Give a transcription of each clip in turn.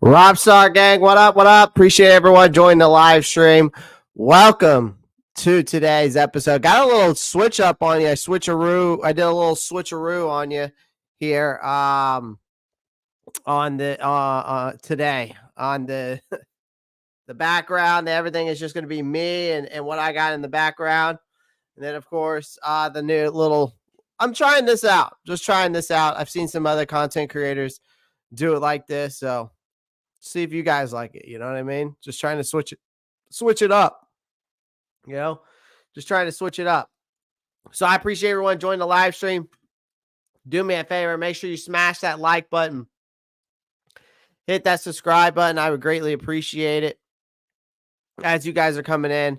Rockstar gang, what up? What up? Appreciate everyone joining the live stream. Welcome to today's episode. Got a little switch up on you. I did a little switcheroo on you here. On the today on the the background. Everything is just going to be me and what I got in the background, and then of course the new little. I'm trying this out. Just trying this out. I've seen some other content creators do it like this, so. See if you guys like it. You know what I mean? Just trying to switch it up. Just trying to switch it up. So I appreciate everyone joining the live stream. Do me a favor. Make sure you smash that like button. Hit that subscribe button. I would greatly appreciate it as you guys are coming in.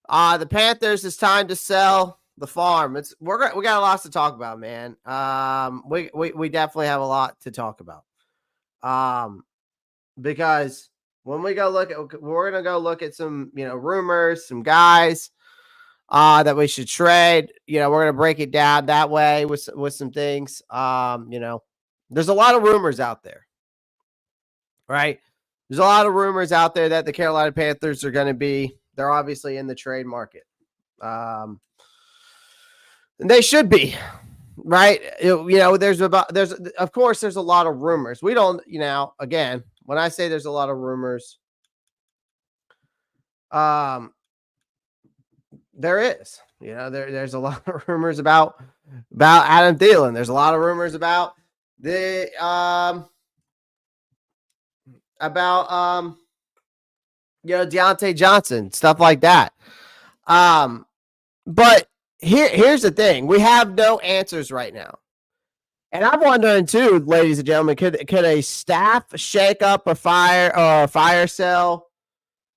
The Panthers, it's time to sell the farm. We got a lot to talk about, man. We definitely have a lot to talk about. Because when we're going to go look at some, rumors, some guys that we should trade. We're going to break it down that way with some things. There's a lot of rumors out there, right? There's a lot of rumors out there that the Carolina Panthers are going to they're obviously in the trade market. And they should be, right? There's of course there's a lot of rumors. We don't, again, when I say there's a lot of rumors, there is, there's a lot of rumors about Adam Thielen. There's a lot of rumors about the Deontay Johnson, stuff like that. But here's the thing: we have no answers right now. And I'm wondering too, ladies and gentlemen, could a staff shake up a fire sale,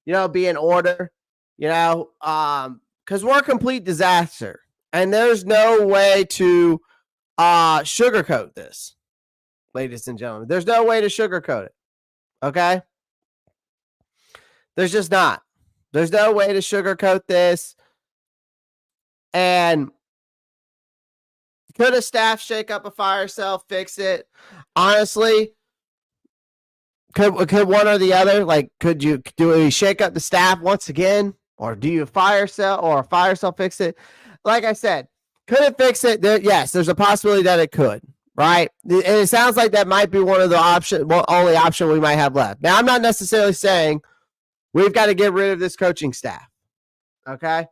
be in order, because we're a complete disaster, and there's no way to sugarcoat this, ladies and gentlemen. There's no way to sugarcoat it. Okay, there's just not. There's no way to sugarcoat this, and. Could a staff shake up a fire sale, fix it? Honestly, could one or the other? Like, do you shake up the staff once again, or do you fire sale or a fire sale fix it? Like I said, could it fix it? Yes, there's a possibility that it could, right? And it sounds like that might be one of the only option we might have left. Now, I'm not necessarily saying we've got to get rid of this coaching staff. Okay,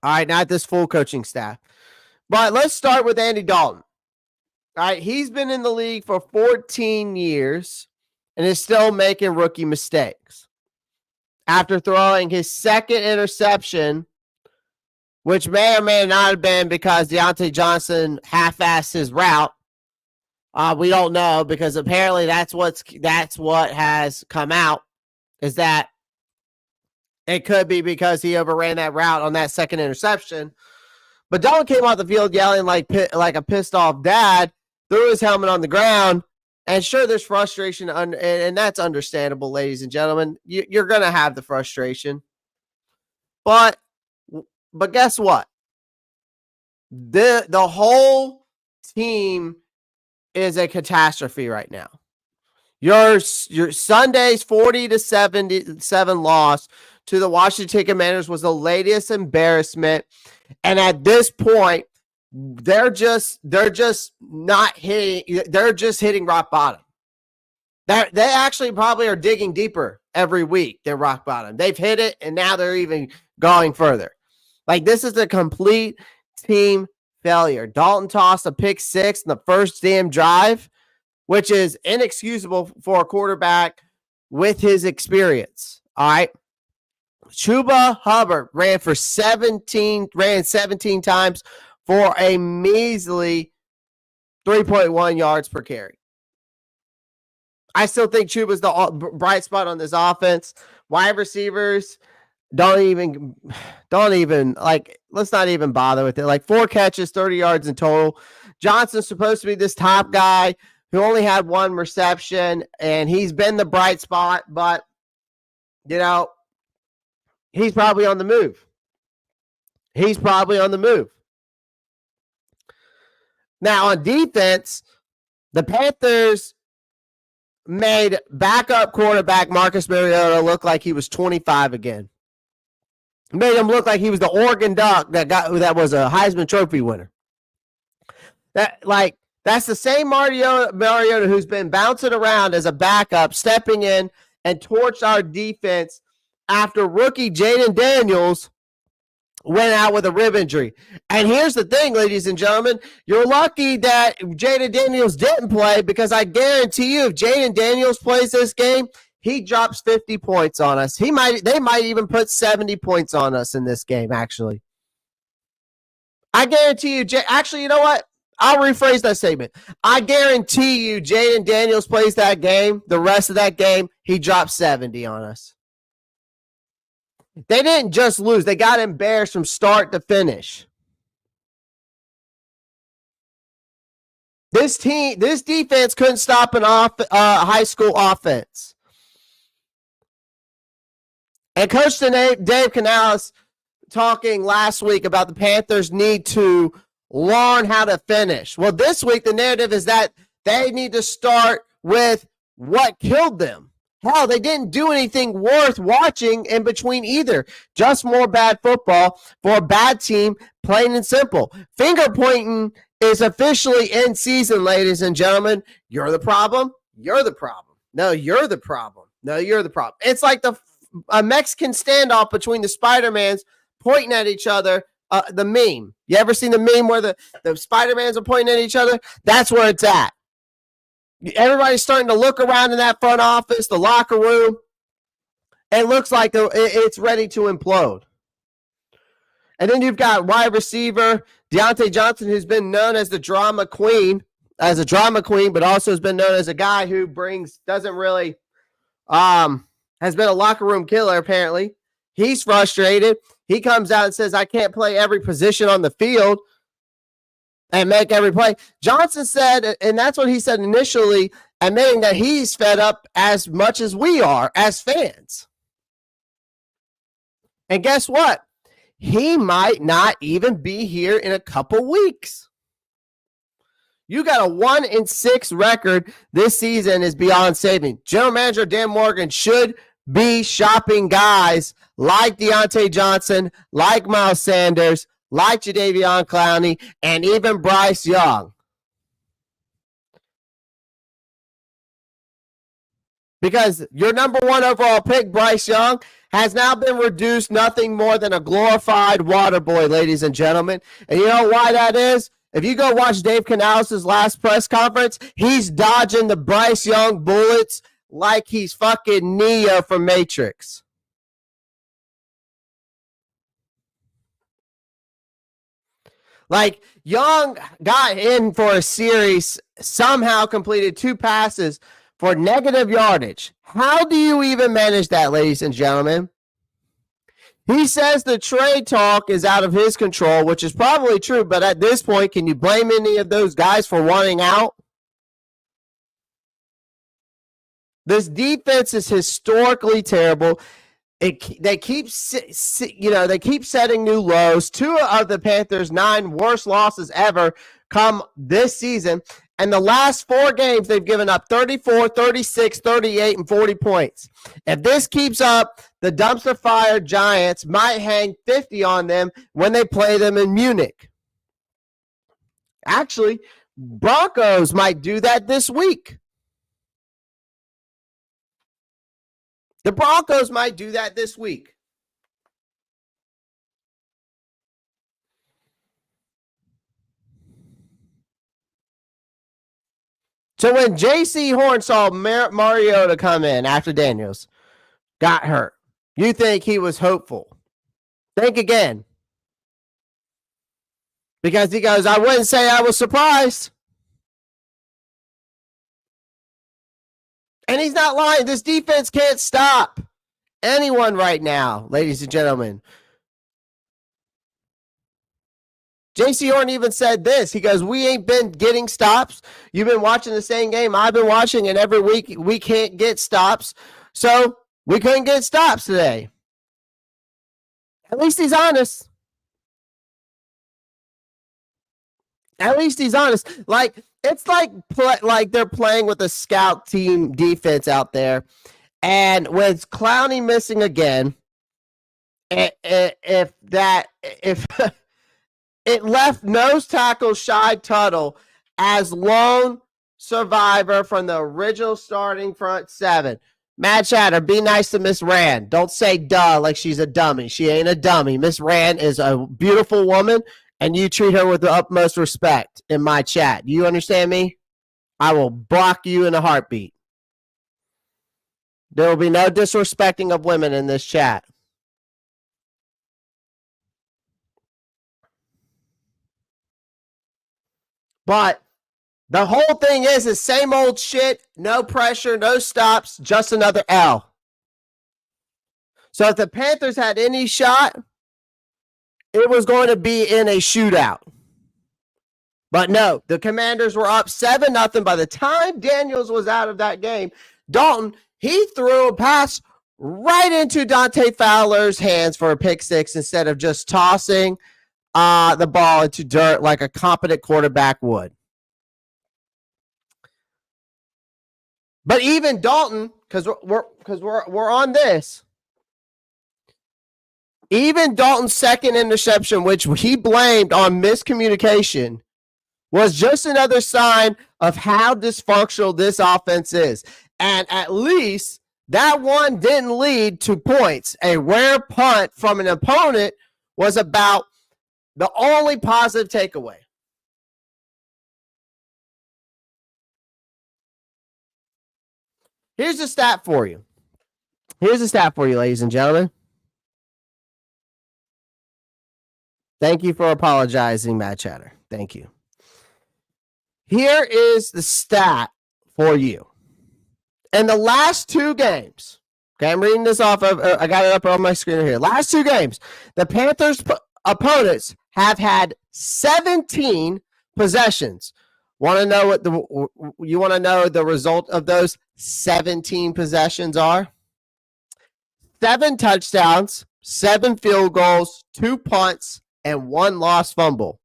all right, not this full coaching staff. But let's start with Andy Dalton. All right, he's been in the league for 14 years and is still making rookie mistakes. After throwing his second interception, which may or may not have been because Deontay Johnson half-assed his route. We don't know, because apparently that's what has come out, is that it could be because he overran that route on that second interception. But Dalton came off the field yelling like a pissed off dad, threw his helmet on the ground, and sure, there's frustration, and that's understandable, ladies and gentlemen. You're going to have the frustration. But guess what? The whole team is a catastrophe right now. Your Sunday's 40-77 loss to the Washington Commanders was the latest embarrassment. And at this point, they're just not hitting. They're just hitting rock bottom. They actually probably are digging deeper every week than rock bottom. They've hit it, and now they're even going further. Like, this is a complete team failure. Dalton tossed a pick six in the first damn drive, which is inexcusable for a quarterback with his experience. All right. Chuba Hubbard ran 17 times for a measly 3.1 yards per carry. I still think Chuba's the bright spot on this offense. Wide receivers, don't even let's not even bother with it. Like, 4 catches, 30 yards in total. Johnson's supposed to be this top guy who only had 1 reception, and he's been the bright spot, but he's probably on the move. Now, on defense, the Panthers made backup quarterback Marcus Mariota look like he was 25 again. Made him look like he was the Oregon Duck that was a Heisman Trophy winner. That's the same Mariota who's been bouncing around as a backup, stepping in and torched our defense after rookie Jaden Daniels went out with a rib injury. And here's the thing, ladies and gentlemen, you're lucky that Jaden Daniels didn't play, because I guarantee you if Jaden Daniels plays this game, he drops 50 points on us. They might even put 70 points on us in this game, actually. I guarantee you, actually, you know what? I'll rephrase that statement. I guarantee you Jaden Daniels plays that game, the rest of that game, he drops 70 on us. They didn't just lose. They got embarrassed from start to finish. This defense couldn't stop an high school offense. And Coach Dave Canales talking last week about the Panthers need to learn how to finish. Well, this week the narrative is that they need to start with what killed them. Hell, they didn't do anything worth watching in between either. Just more bad football for a bad team, plain and simple. Finger pointing is officially in season, ladies and gentlemen. You're the problem. You're the problem. No, you're the problem. No, you're the problem. It's like a Mexican standoff between the Spider-Mans pointing at each other. The meme. You ever seen the meme where the Spider-Mans are pointing at each other? That's where it's at. Everybody's starting to look around in that front office, the locker room. It looks like it's ready to implode. And then you've got wide receiver Deontay Johnson, who's been known as the drama queen, but also has been known as a guy who doesn't really, has been a locker room killer, apparently. He's frustrated. He comes out and says, I can't play every position on the field and make every play. Johnson said, and that's what he said initially, admitting that he's fed up as much as we are as fans. And guess what? He might not even be here in a couple weeks. You got a 1-6 record this season is beyond saving. General Manager Dan Morgan should be shopping guys like Deontay Johnson, like Miles Sanders, like Jadeveon Clowney, and even Bryce Young. Because your number one overall pick, Bryce Young, has now been reduced nothing more than a glorified water boy, ladies and gentlemen. And you know why that is? If you go watch Dave Canales' last press conference, he's dodging the Bryce Young bullets like he's fucking Neo from Matrix. Like, Young got in for a series, somehow completed 2 passes for negative yardage. How do you even manage that, ladies and gentlemen? He says the trade talk is out of his control, which is probably true, but at this point, can you blame any of those guys for wanting out? This defense is historically terrible. They keep setting new lows. 2 of the Panthers' 9 worst losses ever come this season. And the last 4 games, they've given up 34, 36, 38, and 40 points. If this keeps up, the dumpster fire Giants might hang 50 on them when they play them in Munich. Actually, Broncos might do that this week. The Broncos might do that this week. So when J.C. Horn saw Mariota come in after Daniels got hurt, you think he was hopeful? Think again. Because he goes, I wouldn't say I was surprised. And he's not lying. This defense can't stop anyone right now, ladies and gentlemen. J.C. Horn even said this. He goes, we ain't been getting stops. You've been watching the same game I've been watching, and every week we can't get stops. So we couldn't get stops today. At least he's honest. At least he's honest. Like it's like they're playing with a scout team defense out there, and with Clowney missing again, if it left nose tackle Shy Tuttle as lone survivor from the original starting front seven. Matt Chatter, be nice to Miss Rand. Don't say duh like she's a dummy. She ain't a dummy. Miss Rand is a beautiful woman, and you treat her with the utmost respect in my chat. Do you understand me? I will block you in a heartbeat. There will be no disrespecting of women in this chat. But the whole thing is same old shit, no pressure, no stops, just another L. So if the Panthers had any shot, it was going to be in a shootout. But no, the Commanders were up 7-0. By the time Daniels was out of that game, Dalton, he threw a pass right into Dante Fowler's hands for a pick six instead of just tossing the ball into dirt like a competent quarterback would. But even Dalton, because we're on this, even Dalton's second interception, which he blamed on miscommunication, was just another sign of how dysfunctional this offense is. And at least that one didn't lead to points. A rare punt from an opponent was about the only positive takeaway. Here's a stat for you. Ladies and gentlemen. Thank you for apologizing, Matt Chatter. Thank you. Here is the stat for you. In the last two games, okay, I'm reading this off of, I got it up on my screen here. Last two games, the Panthers' opponents have had 17 possessions. Want to know you want to know the result of those 17 possessions are? 7 touchdowns, 7 field goals, 2 punts, and 1 lost fumble.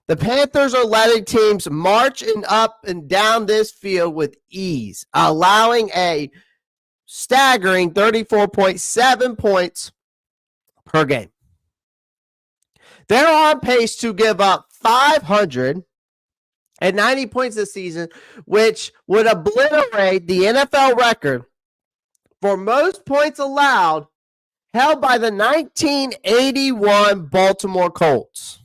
The Panthers are letting teams march up and down this field with ease, allowing a staggering 34.7 points per game. They're on pace to give up 590 points this season, which would obliterate the NFL record for most points allowed held by the 1981 Baltimore Colts.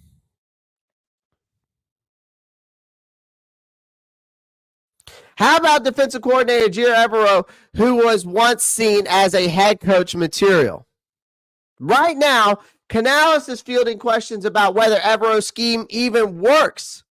How about defensive coordinator Jir Evero, who was once seen as a head coach material? Right now, Canales is fielding questions about whether Evero's scheme even works.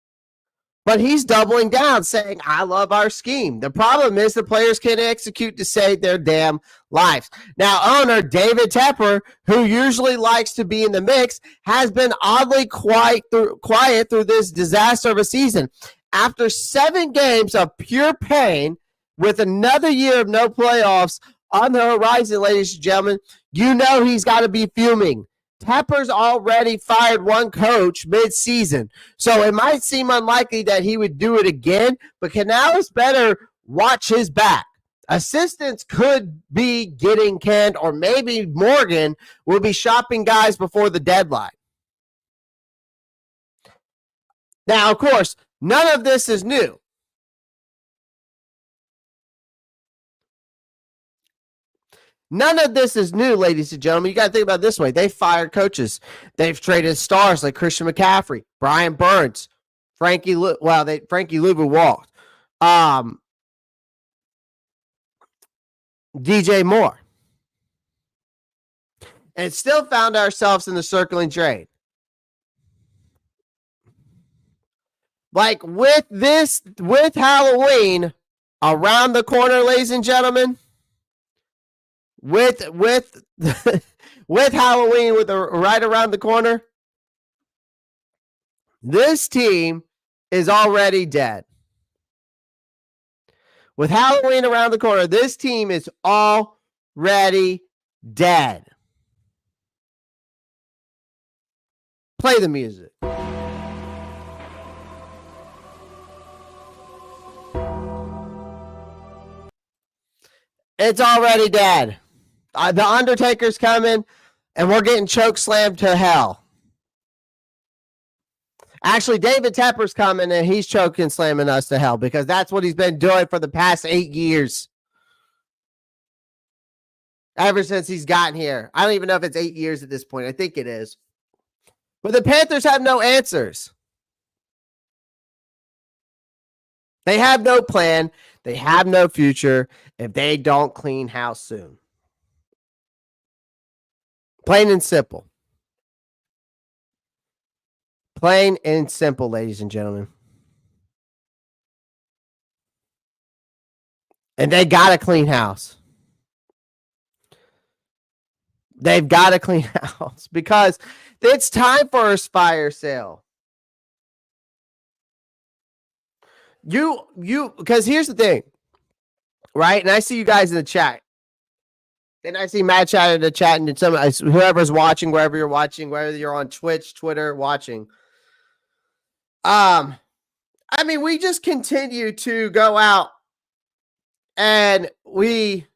But he's doubling down, saying, I love our scheme. The problem is the players can't execute to save their damn lives. Now, owner David Tepper, who usually likes to be in the mix, has been oddly quiet through this disaster of a season. After 7 games of pure pain, with another year of no playoffs on the horizon, ladies and gentlemen, you know he's got to be fuming. Tepper's already fired one coach mid-season, so it might seem unlikely that he would do it again, but Canales better watch his back. Assistants could be getting canned, or maybe Morgan will be shopping guys before the deadline. Now, of course, none of this is new. None of this is new, ladies and gentlemen. You got to think about it this way. They fired coaches. They've traded stars like Christian McCaffrey, Brian Burns, Frankie Louvu walked. DJ Moore. And still found ourselves in the circling trade. Like with Halloween around the corner, ladies and gentlemen, with Halloween right around the corner, this team is already dead. With Halloween around the corner, this team is already dead. Play the music. It's already dead. The Undertaker's coming, and we're getting choke slammed to hell. Actually, David Tepper's coming, and he's choking slamming us to hell because that's what he's been doing for the past 8 years. Ever since he's gotten here. I don't even know if it's 8 years at this point. I think it is. But the Panthers have no answers. They have no plan. They have no future if they don't clean house soon. Plain and simple. Plain and simple, ladies and gentlemen. And they got to clean house. They've got to clean house because it's time for a fire sale. Because here's the thing, right? And I see you guys in the chat. And I see Matt chat in the chat and whoever's watching, wherever you're watching, whether you're on Twitch, Twitter, watching. I mean, we just continue to go out and we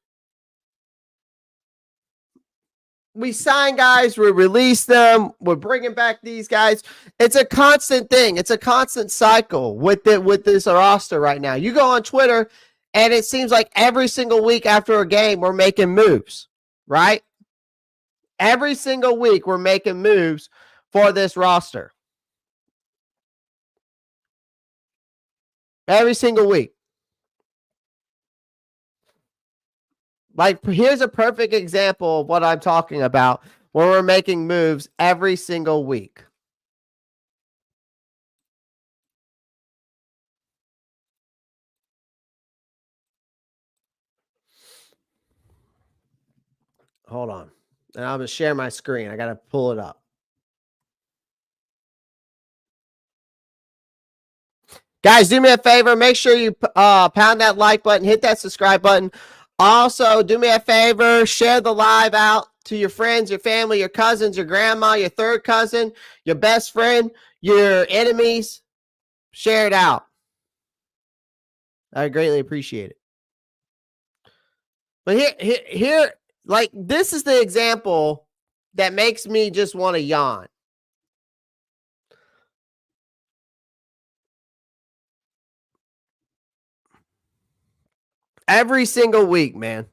sign guys, we release them, we're bringing back these guys. It's a constant thing. It's a constant cycle with this roster right now. You go on Twitter, and it seems like every single week after a game, we're making moves, right? Every single week, we're making moves for this roster. Every single week. Like, here's a perfect example of what I'm talking about, where we're making moves every single week. Hold on. And I'm going to share my screen. I got to pull it up. Guys, do me a favor. Make sure you pound that like button. Hit that subscribe button. Also, do me a favor. Share the live out to your friends, your family, your cousins, your grandma, your third cousin, your best friend, your enemies. Share it out. I greatly appreciate it. But here, like, this is the example that makes me just want to yawn. Every single week, man.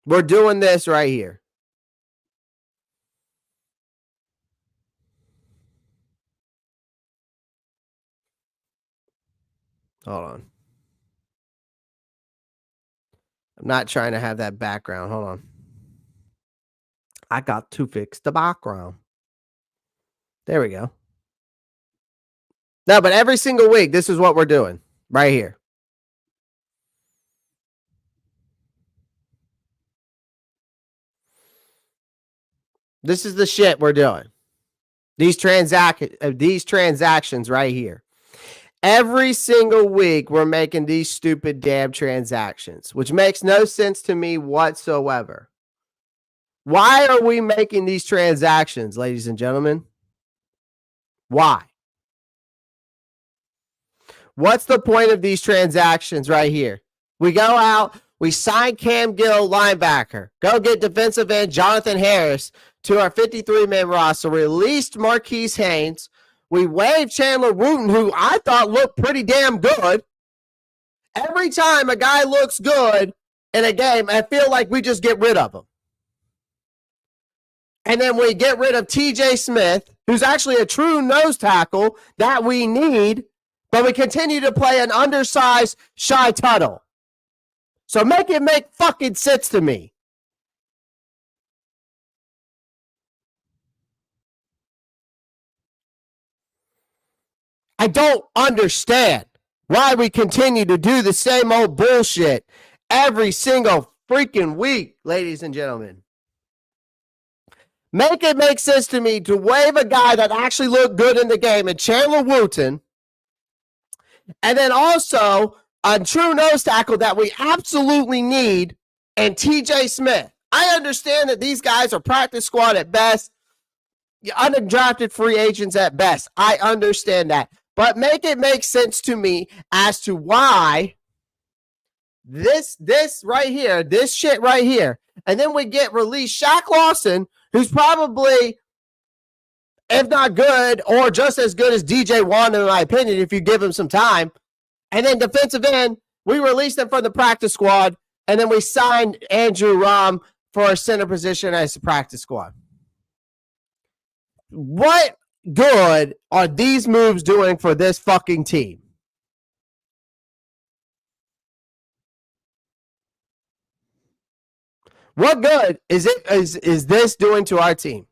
We're doing this right here. Hold on. I'm not trying to have that background. Hold on. I got to fix the background. There we go. No, but every single week, this is what we're doing right here. This is the shit we're doing. These transactions right here. Every single week, we're making these stupid damn transactions, which makes no sense to me whatsoever. Why are we making these transactions, ladies and gentlemen? Why? What's the point of these transactions right here? We go out, we sign Cam Gill, linebacker. Go get defensive end Jonathan Harris to our 53-man roster. Released Marquise Haynes. We waived Chandler Wooten, who I thought looked pretty damn good. Every time a guy looks good in a game, I feel like we just get rid of him. And then we get rid of TJ Smith, who's actually a true nose tackle that we need, but we continue to play an undersized Shy Tuttle. So make it make fucking sense to me. I don't understand why we continue to do the same old bullshit every single freaking week, ladies and gentlemen. Make it make sense to me to waive a guy that actually looked good in the game and Chandler Wooten, and then also a true nose tackle that we absolutely need, and TJ Smith. I understand that these guys are practice squad at best, undrafted free agents at best. I understand that. But make it make sense to me as to why This right here, this shit right here. And then we get released Shaq Lawson, who's probably, if not good, or just as good as DJ Wan, in my opinion, if you give him some time. And then defensive end, we released him from the practice squad, and then we signed Andrew Ropp for a center position as a practice squad. What good are these moves doing for this fucking team? What good is this doing to our team?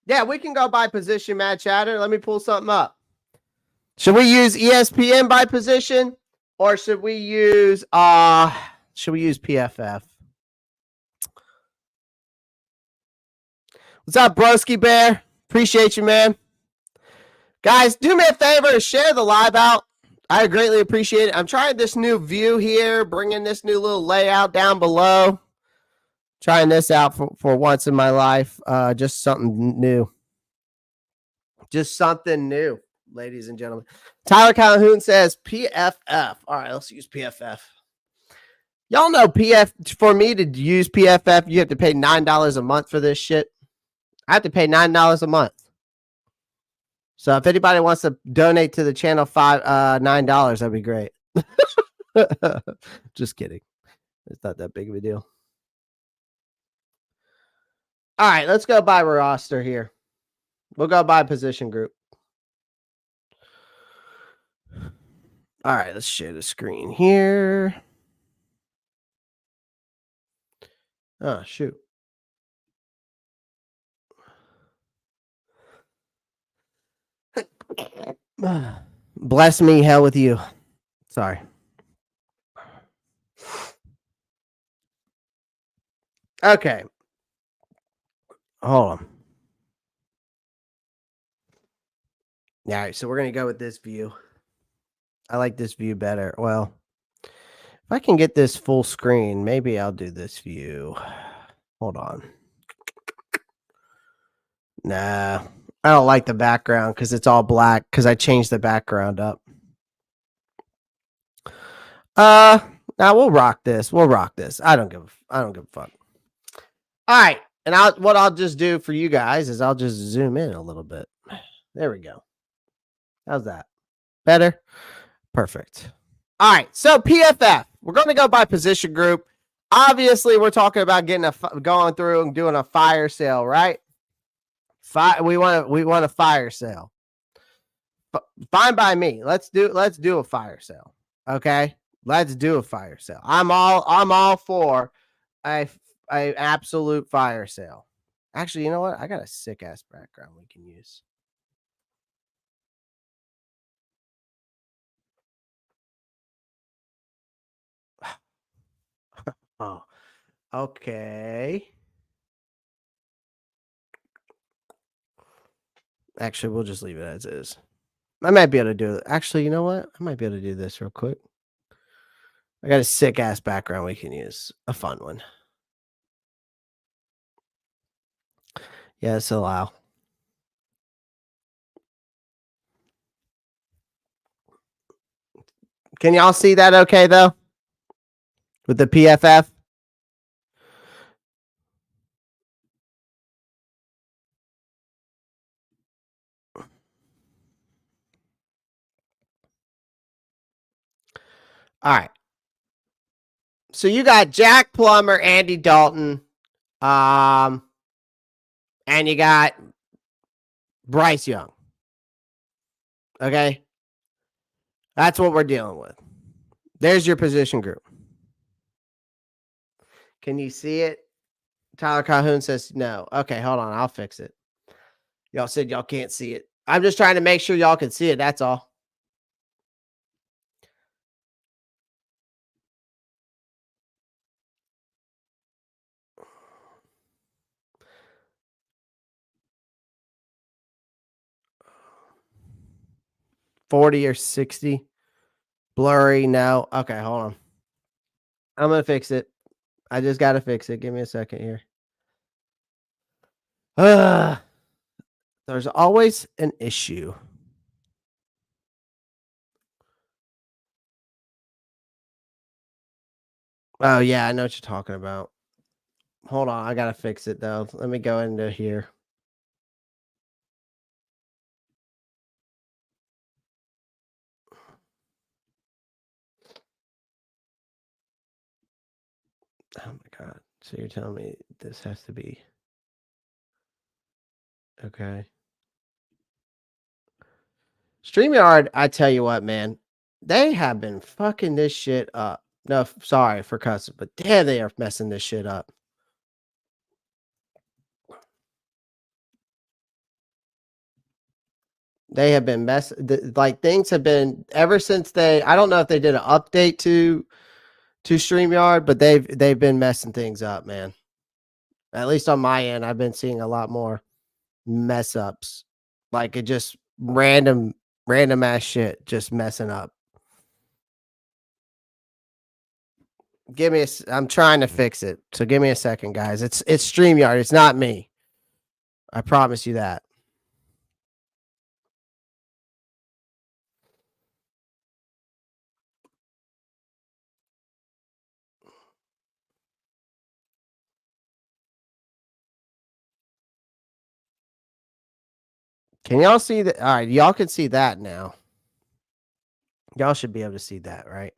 Yeah, we can go by position, Matt Chatter. Let me pull something up. Should we use ESPN by position, or should we use PFF? What's up, Broski Bear? Appreciate you, man. Guys, do me a favor and share the live out. I greatly appreciate it. I'm trying this new view here, bringing this new little layout down below. Trying this out for once in my life. Just something new. Just something new, ladies and gentlemen. Tyler Calhoun says PFF. All right, let's use PFF. Y'all know for me to use PFF, you have to pay $9 a month for this shit. I have to pay $9 a month. So if anybody wants to donate to the channel $9, that'd be great. Just kidding. It's not that big of a deal. All right, let's go by roster here. We'll go by position group. All right, let's share the screen here. Oh, shoot. Bless me, hell with you. Sorry. Okay. Hold on. All right, so we're going to go with this view. I like this view better. Well, if I can get this full screen, maybe I'll do this view. Hold on. Nah, I don't like the background because it's all black because I changed the background up. Now we'll rock this. We'll rock this. I don't give a fuck. All right. And what I'll just do for you guys is I'll just zoom in a little bit. There we go. How's that? Better? Perfect. All right. So PFF, we're going to go by position group. Obviously, we're talking about going through and doing a fire sale, right? We want a fire sale. Fine by me. Let's do a fire sale. Okay? Let's do a fire sale. I'm all for a absolute fire sale. Actually, you know what? I got a sick ass background we can use. Oh, okay. Actually, we'll just leave it as is. I might be able to do it. Actually, you know what? I might be able to do this real quick. I got a sick ass background we can use. A fun one. Yes, allow. Can y'all see that okay, though? With the PFF? All right. So you got Jack Plummer, Andy Dalton, and you got Bryce Young. Okay? That's what we're dealing with. There's your position group. Can you see it? Tyler Calhoun says no. Okay, hold on. I'll fix it. Y'all said y'all can't see it. I'm just trying to make sure y'all can see it. That's all. $40 or $60. Blurry. No. Okay, hold on. I'm going to fix it. I just got to fix it. Give me a second here. There's always an issue. Oh yeah, I know what you're talking about. Hold on, I gotta fix it though. Let me go into here. Oh my god. So you're telling me this has to be okay. StreamYard, I tell you what, man, they have been fucking this shit up. No, sorry for cussing, but damn, they are messing this shit up. They have been like things have been ever since they. I don't know if they did an update to StreamYard, but they've been messing things up, man. At least on my end, I've been seeing a lot more mess ups. Like it just random ass shit just messing up. Give me I'm trying to fix it. So give me a second, guys. It's StreamYard. It's not me. I promise you that. Can y'all see that? All right, y'all can see that now. Y'all should be able to see that, right?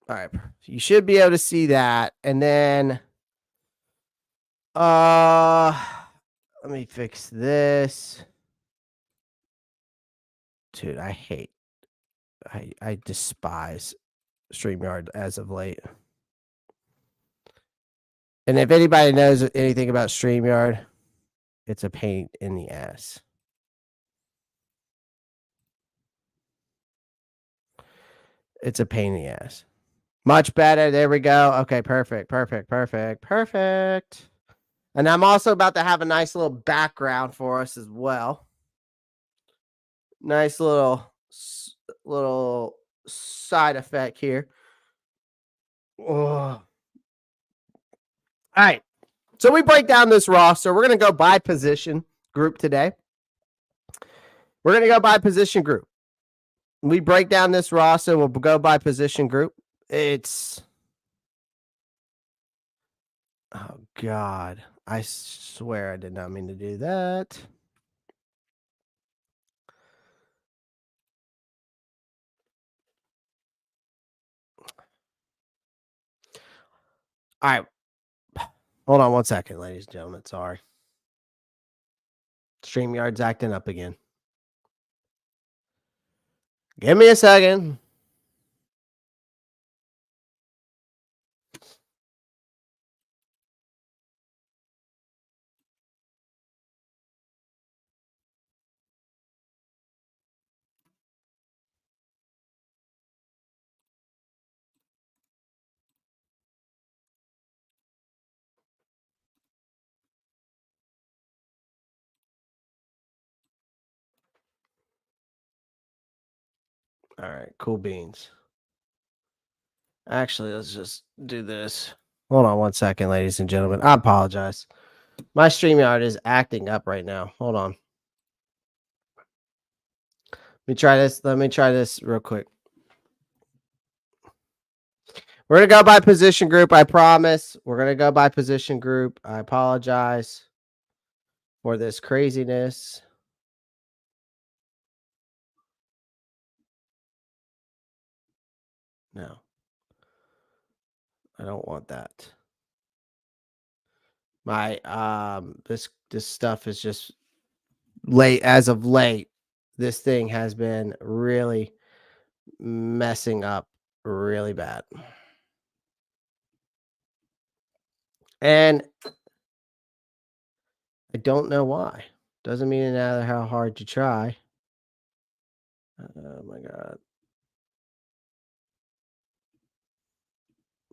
All right. You should be able to see that. And then let me fix this. Dude, I despise StreamYard as of late. And if anybody knows anything about StreamYard, it's a pain in the ass. It's a pain in the ass. Much better. There we go. Okay, perfect. And I'm also about to have a nice little background for us as well. Nice little side effect here. Oh. All right. So we break down this roster. We're going to go by position group today. We're going to go by position group. We break down this roster. We'll go by position group. It's oh god. I swear I did not mean to do that. All right. Hold on one second, ladies and gentlemen. Sorry. StreamYard's acting up again. Give me a second. All right, cool beans. Actually, let's just do this. Hold on one second, ladies and gentlemen. I apologize. My StreamYard is acting up right now. Hold on. Let me try this. Let me try this real quick. We're going to go by position group. I promise. We're going to go by position group. I apologize for this craziness. No. I don't want that. My this stuff is just late as of late. This thing has been really messing up really bad. And I don't know why. Doesn't mean no matter how hard you try. Oh my god.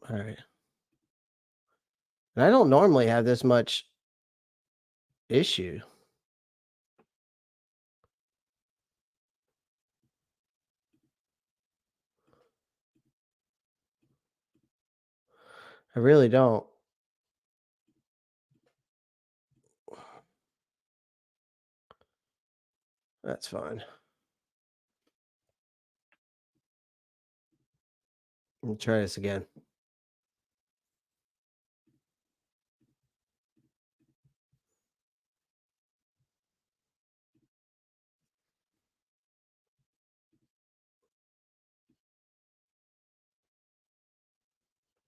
All right. And I don't normally have this much issue. I really don't. That's fine. Let me try this again.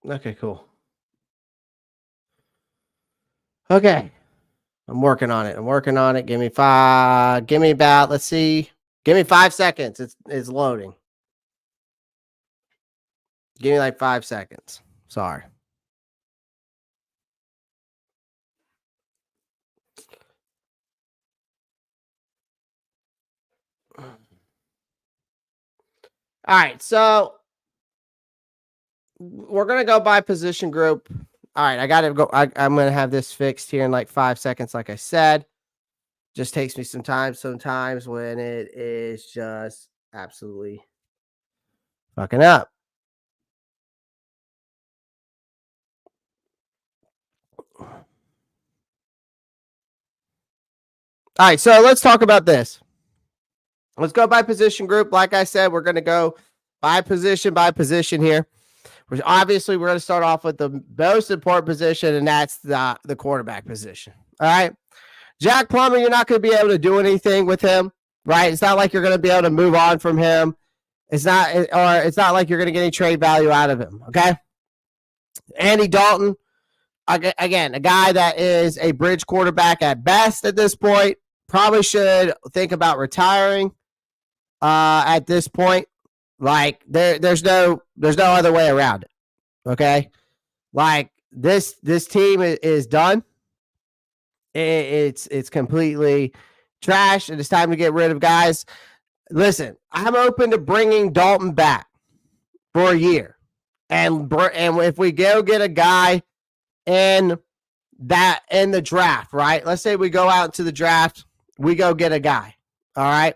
Okay, cool. Okay. I'm working on it. Give me about, let's see. Give me 5 seconds. It's loading. Give me like 5 seconds. Sorry. All right, so we're gonna go by position group. All right, I gotta go. I'm gonna have this fixed here in like 5 seconds, like I said. Just takes me some time sometimes when it is just absolutely fucking up. All right, so let's talk about this. Let's go by position group. Like I said, we're going to go by position here. Obviously, we're going to start off with the most important position, and that's the quarterback position. All right. Jack Plummer, you're not going to be able to do anything with him, right? It's not like you're going to be able to move on from him. It's not like you're going to get any trade value out of him. Okay. Andy Dalton, again, a guy that is a bridge quarterback at best at this point. Probably should think about retiring at this point. Like there's no other way around it. Okay, like this team is done. It's completely trash, and it's time to get rid of guys. Listen, I'm open to bringing Dalton back for a year, and if we go get a guy in the draft, right? Let's say we go out into the draft, we go get a guy. All right.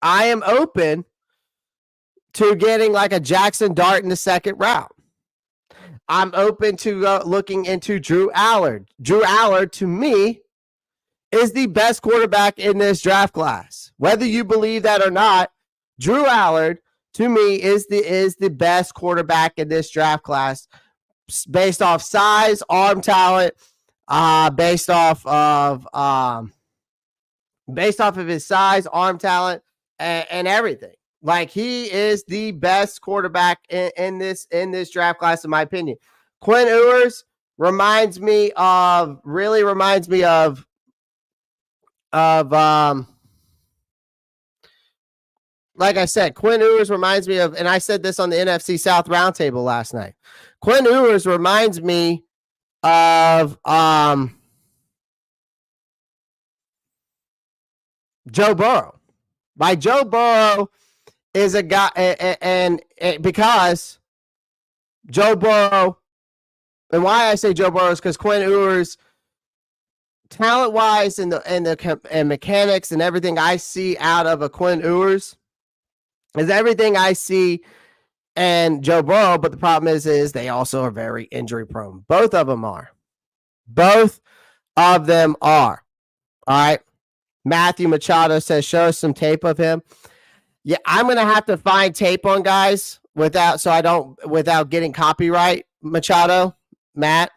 I am open to getting like a Jackson Dart in the second round. I'm open to looking into Drew Allard. Drew Allard, to me, is the best quarterback in this draft class. Whether you believe that or not, Drew Allard, to me, is the best quarterback in this draft class based off size, arm talent, based off of his size, arm talent, and everything. Like, he is the best quarterback in this draft class, in my opinion. Quinn Ewers reminds me of like I said, Quinn Ewers reminds me of, and I said this on the NFC South Roundtable last night. Quinn Ewers reminds me of Joe Burrow. Like, Joe Burrow is a guy, and because Joe Burrow, and why I say Joe Burrow is because Quinn Ewers, talent-wise, and mechanics and everything I see out of a Quinn Ewers is everything I see and Joe Burrow, but the problem is they also are very injury-prone. Both of them are. All right. Matthew Machado says, show us some tape of him. Yeah, I'm going to have to find tape on guys without getting copyright, Matt.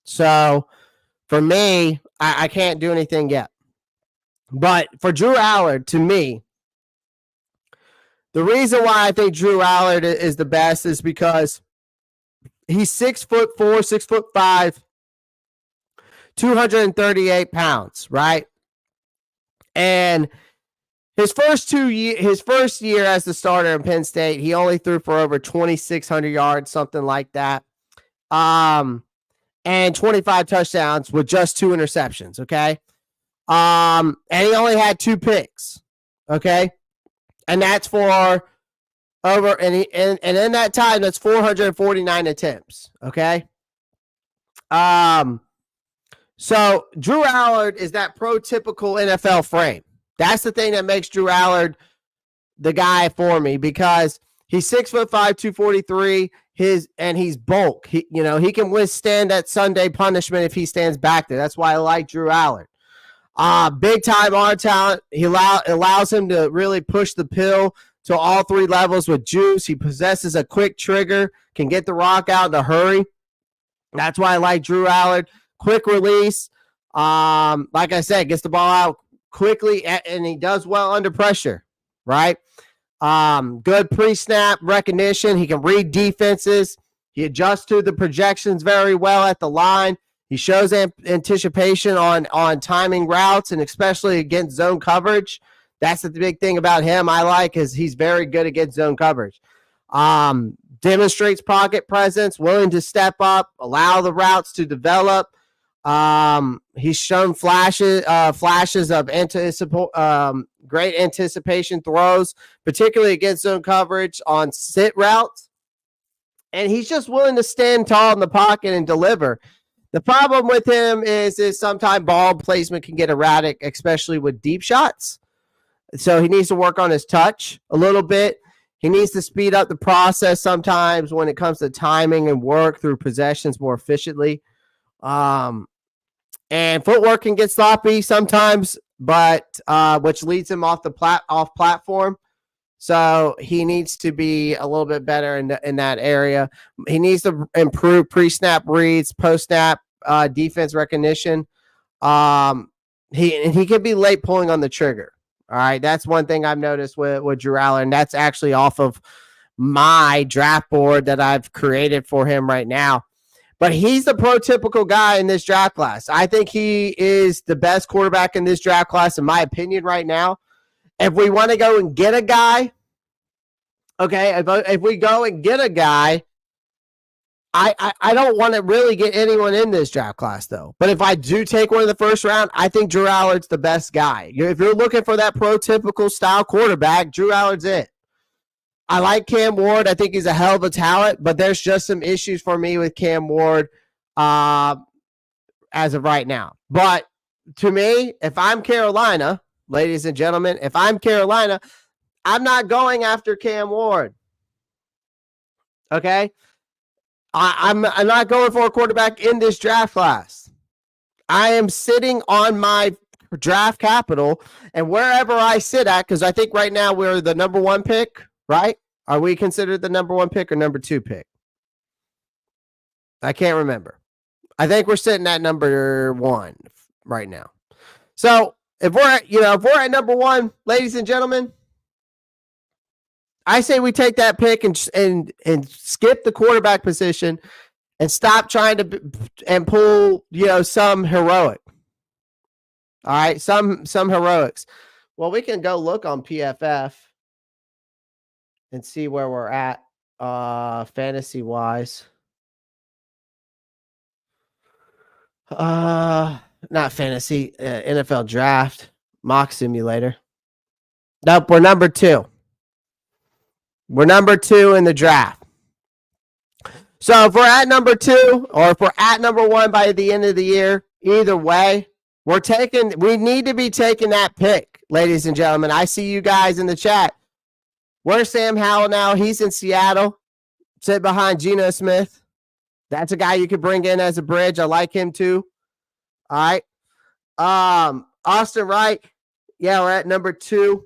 So for me, I can't do anything yet. But for Drew Allard, to me, the reason why I think Drew Allard is the best is because he's 6'4", 6'5", 238 pounds, right? And his first year as the starter in Penn State, he only threw for over 2,600 yards, something like that. And 25 touchdowns with just 2 interceptions, okay? And he only had 2 picks, okay? And that's for over, and in that time, that's 449 attempts, okay? So Drew Allard is that prototypical NFL frame. That's the thing that makes Drew Allard the guy for me, because he's 6'5", 243. And he's bulk. He can withstand that Sunday punishment if he stands back there. That's why I like Drew Allard. Big time arm talent. He allows him to really push the pill to all three levels with juice. He possesses a quick trigger, can get the rock out in a hurry. That's why I like Drew Allard. Quick release. Like I said, gets the ball out quickly, and he does well under pressure, right? Good pre-snap recognition. He can read defenses. He adjusts to the projections very well at the line. He shows anticipation on timing routes, and especially against zone coverage. That's the big thing about him I like, is he's very good against zone coverage. Demonstrates pocket presence, willing to step up, allow the routes to develop. He's shown flashes of great anticipation throws, particularly against zone coverage on sit routes. And he's just willing to stand tall in the pocket and deliver. The problem with him is sometimes ball placement can get erratic, especially with deep shots. So he needs to work on his touch a little bit. He needs to speed up the process sometimes when it comes to timing and work through possessions more efficiently. And footwork can get sloppy sometimes, but which leads him off platform. So he needs to be a little bit better in that area. He needs to improve pre-snap reads, post-snap defense recognition. He can be late pulling on the trigger. All right, that's one thing I've noticed with Drew Allard, and that's actually off of my draft board that I've created for him right now. But he's the prototypical guy in this draft class. I think he is the best quarterback in this draft class, in my opinion, right now. If we want to go and get a guy, okay, if we go and get a guy, I don't want to really get anyone in this draft class, though. But if I do take one in the first round, I think Drew Allard's the best guy. If you're looking for that prototypical style quarterback, Drew Allard's it. I like Cam Ward. I think he's a hell of a talent, but there's just some issues for me with Cam Ward as of right now. But to me, if I'm Carolina, ladies and gentlemen, if I'm Carolina, I'm not going after Cam Ward. Okay? I'm not going for a quarterback in this draft class. I am sitting on my draft capital, and wherever I sit at, because I think right now we're the number one pick, right? Are we considered the number one pick or number two pick? I can't remember. I think we're sitting at number one right now. So if we're at number one, ladies and gentlemen, I say we take that pick and skip the quarterback position and stop trying to and pull some heroic. All right, some heroics. Well, we can go look on PFF and see where we're at fantasy wise. Not fantasy, NFL draft mock simulator. Nope, we're number two. We're number two in the draft. So if we're at number two, or if we're at number one by the end of the year, either way, we need to be taking that pick, ladies and gentlemen. I see you guys in the chat. Where's Sam Howell now? He's in Seattle. Sit behind Geno Smith. That's a guy you could bring in as a bridge. I like him too. All right. Austin Wright. Yeah, we're at number two.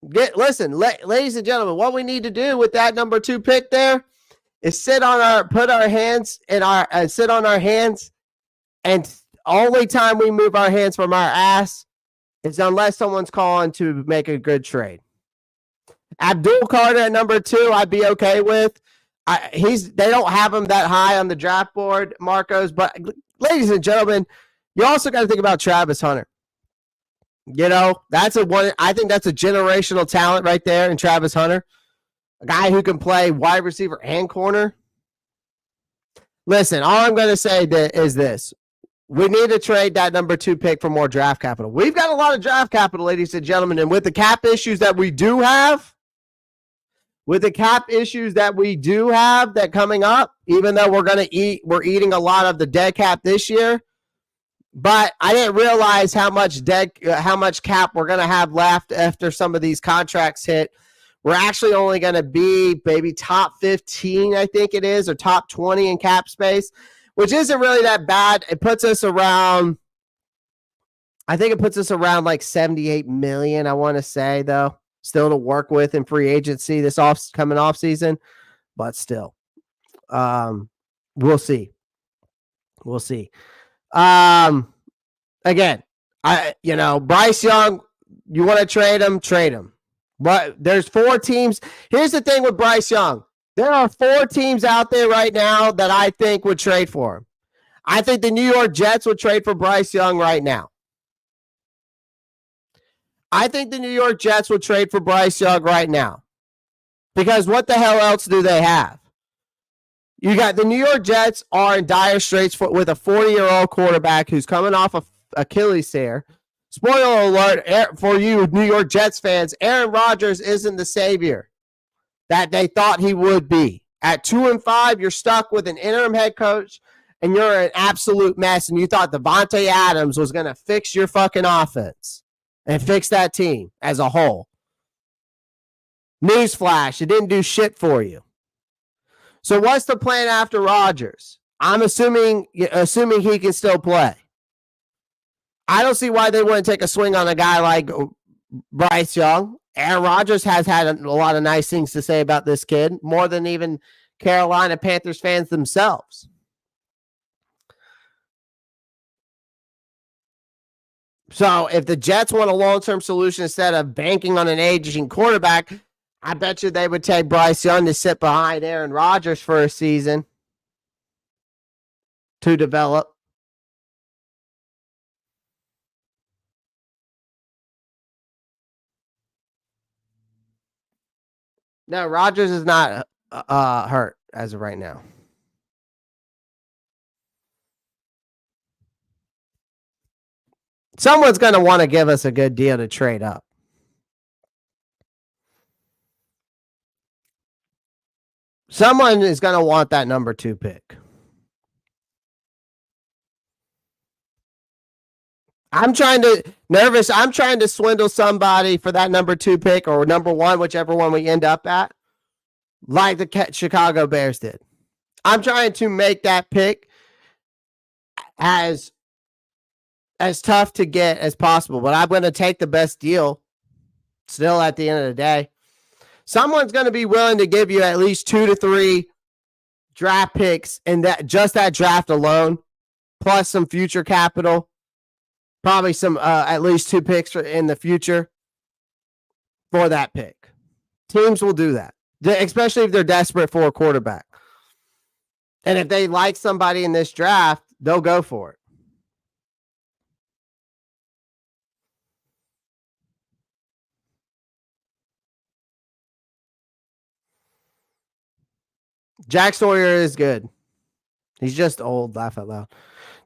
Ladies and gentlemen, what we need to do with that number two pick there is sit on our hands, and only time we move our hands from our ass is unless someone's calling to make a good trade. Abdul Carter at number two, I'd be okay with. They don't have him that high on the draft board, Marcos, but ladies and gentlemen, you also got to think about Travis Hunter. I think that's a generational talent right there in Travis Hunter. A guy who can play wide receiver and corner. Listen, all I'm going to say is this. We need to trade that number two pick for more draft capital. We've got a lot of draft capital, ladies and gentlemen, and with the cap issues that we do have, that coming up, even though we're eating a lot of the dead cap this year, but I didn't realize how much cap we're going to have left after some of these contracts hit. We're actually only going to be maybe top 15, I think it is, or top 20 in cap space, which isn't really that bad. It puts us around I think it puts us around like 78 million, I want to say, though, still to work with in free agency this coming off season, but still. We'll see. We'll see. Again, Bryce Young, you want to trade him. But there's 4 teams. Here's the thing with Bryce Young. There are 4 teams out there right now that I think would trade for him. I think the New York Jets would trade for Bryce Young right now. I think the New York Jets would trade for Bryce Young right now. Because what the hell else do they have? You got the New York Jets are in dire straits with a 40-year-old quarterback who's coming off of Achilles tear. Spoiler alert for you New York Jets fans, Aaron Rodgers isn't the savior that they thought he would be. At 2-5, you're stuck with an interim head coach, and you're an absolute mess, and you thought Devontae Adams was going to fix your fucking offense and fix that team as a whole. Newsflash, it didn't do shit for you. So what's the plan after Rodgers? I'm assuming he can still play. I don't see why they wouldn't take a swing on a guy like Bryce Young. Aaron Rodgers has had a lot of nice things to say about this kid, more than even Carolina Panthers fans themselves. So if the Jets want a long-term solution instead of banking on an aging quarterback, I bet you they would take Bryce Young to sit behind Aaron Rodgers for a season to develop. No, Rodgers is not hurt as of right now. Someone's going to want to give us a good deal to trade up. Someone is going to want that number 2 pick. I'm trying to swindle somebody for that number 2 pick or number 1, whichever one we end up at, like the Chicago Bears did. I'm trying to make that pick as tough to get as possible, but I'm going to take the best deal still at the end of the day. Someone's going to be willing to give you at least 2 to 3 draft picks and that draft alone, plus some future capital, probably some at least 2 picks in the future for that pick. Teams will do that, especially if they're desperate for a quarterback. And if they like somebody in this draft, they'll go for it. Jack Sawyer is good. He's just old. Laugh out loud.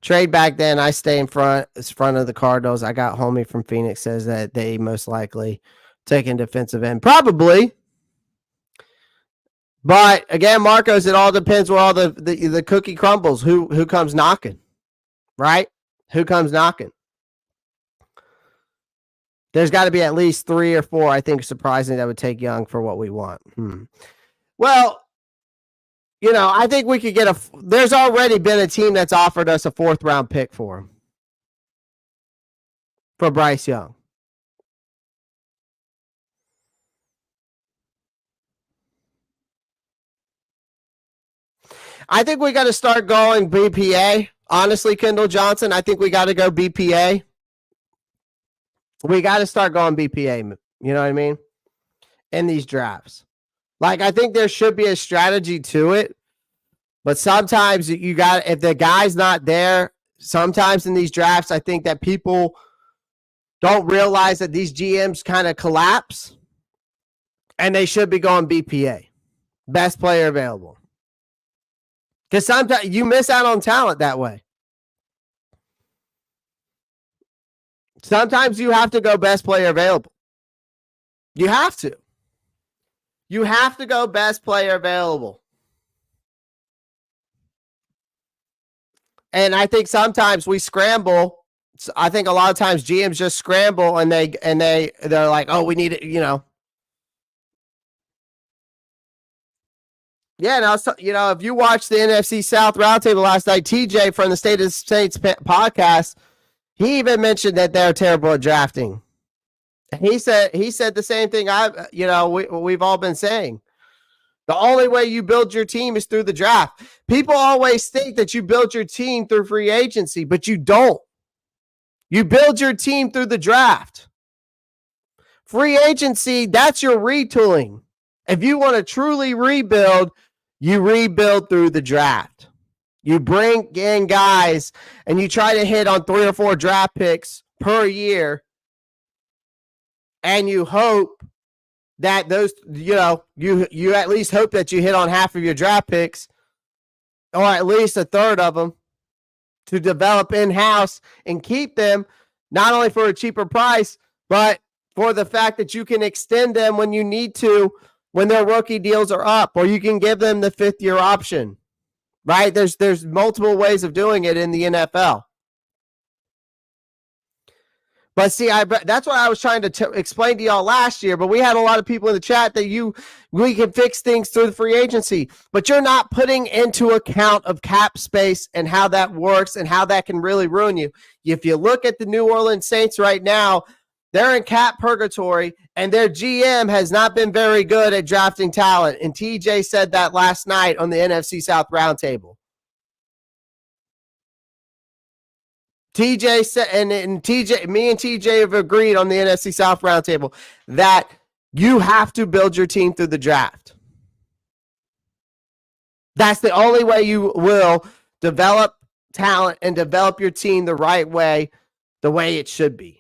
Trade back then. I stay in front of the Cardinals. I got homie from Phoenix says that they most likely taking defensive end. Probably. But again, Marcos, it all depends where all the cookie crumbles. Who comes knocking? Right? Who comes knocking? There's got to be at least 3 or 4, I think, surprising that would take Young for what we want. Well, I think we could get there's already been a team that's offered us a 4th round pick for him. For Bryce Young. I think we got to start going BPA. Honestly, Kendall Johnson, I think we got to go BPA. We got to start going BPA. You know what I mean? In these drafts. Like, I think there should be a strategy to it, but sometimes if the guy's not there, sometimes in these drafts, I think that people don't realize that these GMs kind of collapse and they should be going BPA, best player available. Because sometimes you miss out on talent that way. Sometimes you have to go best player available. You have to. You have to go best player available. And I think sometimes we scramble. I think a lot of times GMs just scramble and they're like, oh, we need it, Yeah, now if you watch the NFC South Roundtable last night, TJ from the State of the States podcast, He even mentioned that they're terrible at drafting. He said the same thing we've all been saying. The only way you build your team is through the draft. People always think that you build your team through free agency, but you don't. You build your team through the draft. Free agency, that's your retooling. If you want to truly rebuild, you rebuild through the draft. You bring in guys and you try to hit on 3 or 4 draft picks per year, and you hope that those, you at least hope that you hit on half of your draft picks, or at least a third of them, to develop in-house and keep them, not only for a cheaper price, but for the fact that you can extend them when you need to, when their rookie deals are up, or you can give them the 5th-year option, right? There's multiple ways of doing it in the NFL. But see, that's what I was trying to explain to y'all last year. But we had a lot of people in the chat that we can fix things through the free agency. But you're not putting into account of cap space and how that works and how that can really ruin you. If you look at the New Orleans Saints right now, they're in cap purgatory, and their GM has not been very good at drafting talent. And TJ said that last night on the NFC South Roundtable. TJ said, and TJ, me and TJ have agreed on the NFC South Roundtable that you have to build your team through the draft. That's the only way you will develop talent and develop your team the right way, the way it should be.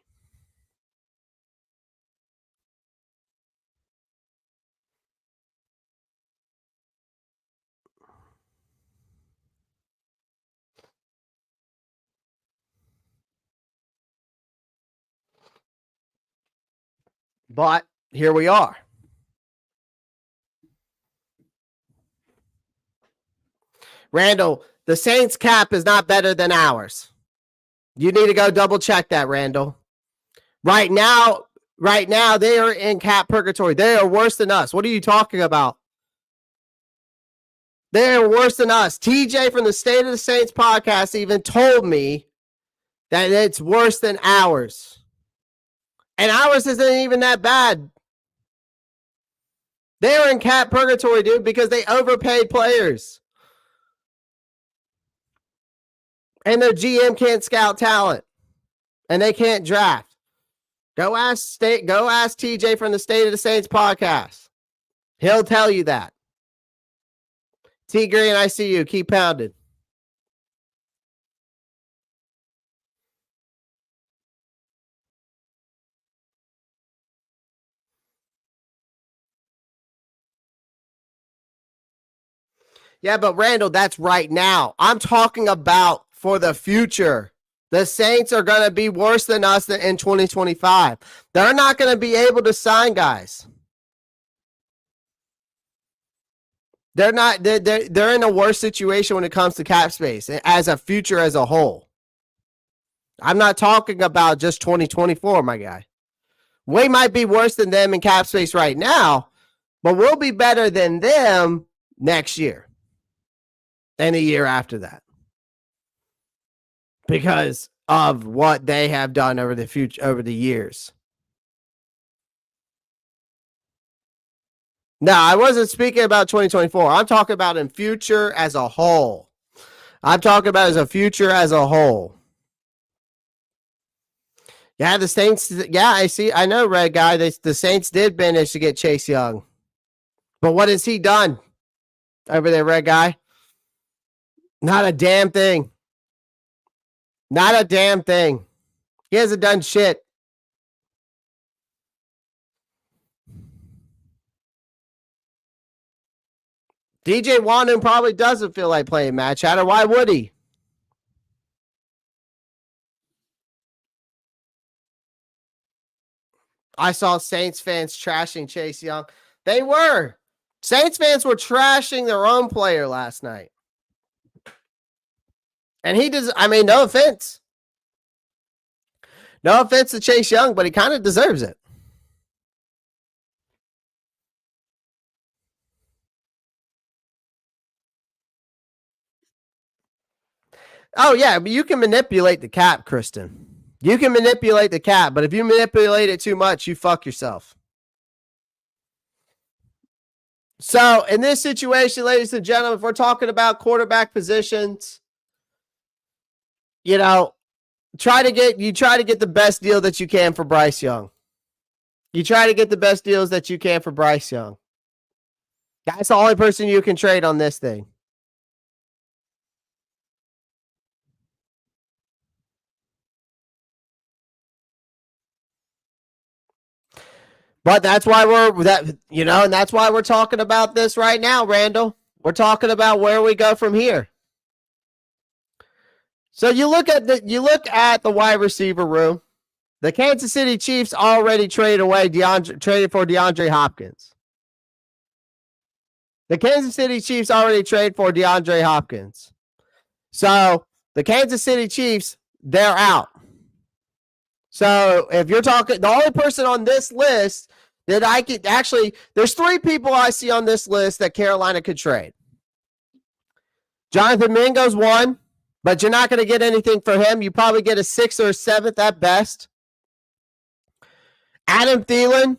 But here we are. Randall, the Saints cap is not better than ours. You need to go double check that, Randall. Right now, they are in cap purgatory. They are worse than us. What are you talking about? They are worse than us. TJ from the State of the Saints podcast even told me that it's worse than ours. And ours isn't even that bad. They are in cap purgatory, dude, because they overpaid players. And their GM can't scout talent. And they can't draft. Go ask TJ from the State of the Saints podcast. He'll tell you that. T Green, I see you. Keep pounding. Yeah, but Randall, that's right now. I'm talking about for the future. The Saints are going to be worse than us in 2025. They're not going to be able to sign guys. They're not. They're in a worse situation when it comes to cap space as a future as a whole. I'm not talking about just 2024, my guy. We might be worse than them in cap space right now, but we'll be better than them next year and the year after that, because of what they have done over the years. No, I wasn't speaking about 2024. I'm talking about in future as a whole. I'm talking about as a future as a whole. Yeah, the Saints. Yeah, I see. I know, Red Guy. The Saints did manage to get Chase Young. But what has he done over there, Red Guy? Not a damn thing. Not a damn thing. He hasn't done shit. DJ Wanu probably doesn't feel like playing Matt Chatter. Why would he? I saw Saints fans trashing Chase Young. They were. Saints fans were trashing their own player last night. And he does. I mean, no offense. No offense to Chase Young, but he kind of deserves it. Oh, yeah, but you can manipulate the cap, Kristen. You can manipulate the cap, but if you manipulate it too much, you fuck yourself. So in this situation, ladies and gentlemen, if we're talking about quarterback positions, you try to get the best deal that you can for Bryce Young. You try to get the best deals that you can for Bryce Young. That's the only person you can trade on this thing. But that's why and that's why we're talking about this right now, Randall. We're talking about where we go from here. So you look at the wide receiver room. The Kansas City Chiefs already traded for DeAndre Hopkins. The Kansas City Chiefs already traded for DeAndre Hopkins. So the Kansas City Chiefs, they're out. So if you're talking, the only person on this list that I could actually, there's 3 people I see on this list that Carolina could trade. Jonathan Mingo's one, but you're not going to get anything for him. You probably get a 6th or a 7th at best. Adam Thielen.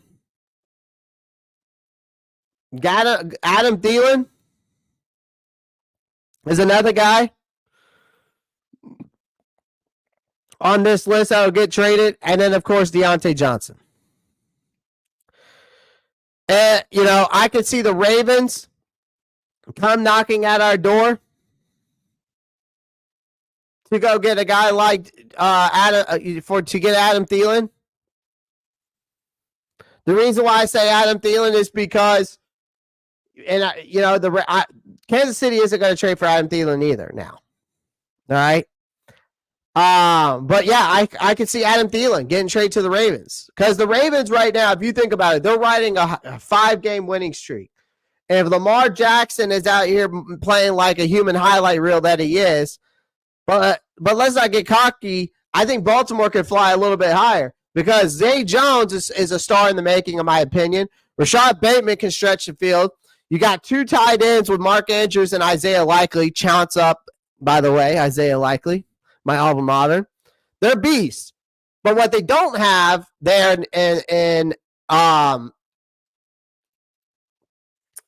Adam Thielen is another guy on this list that will get traded. And then, of course, Deontay Johnson. And, I could see the Ravens come knocking at our door to go get a guy like to get Adam Thielen. The reason why I say Adam Thielen is because, Kansas City isn't going to trade for Adam Thielen either now. All right. But yeah, I could see Adam Thielen getting traded to the Ravens, because the Ravens right now, if you think about it, they're riding a 5-game winning streak. And if Lamar Jackson is out here playing like a human highlight reel that he is, but let's not get cocky. I think Baltimore could fly a little bit higher, because Zay Jones is a star in the making, in my opinion. Rashad Bateman can stretch the field. You got 2 tight ends with Mark Andrews and Isaiah Likely. Chance up, by the way, Isaiah Likely, my alma mater. They're beasts. But what they don't have there in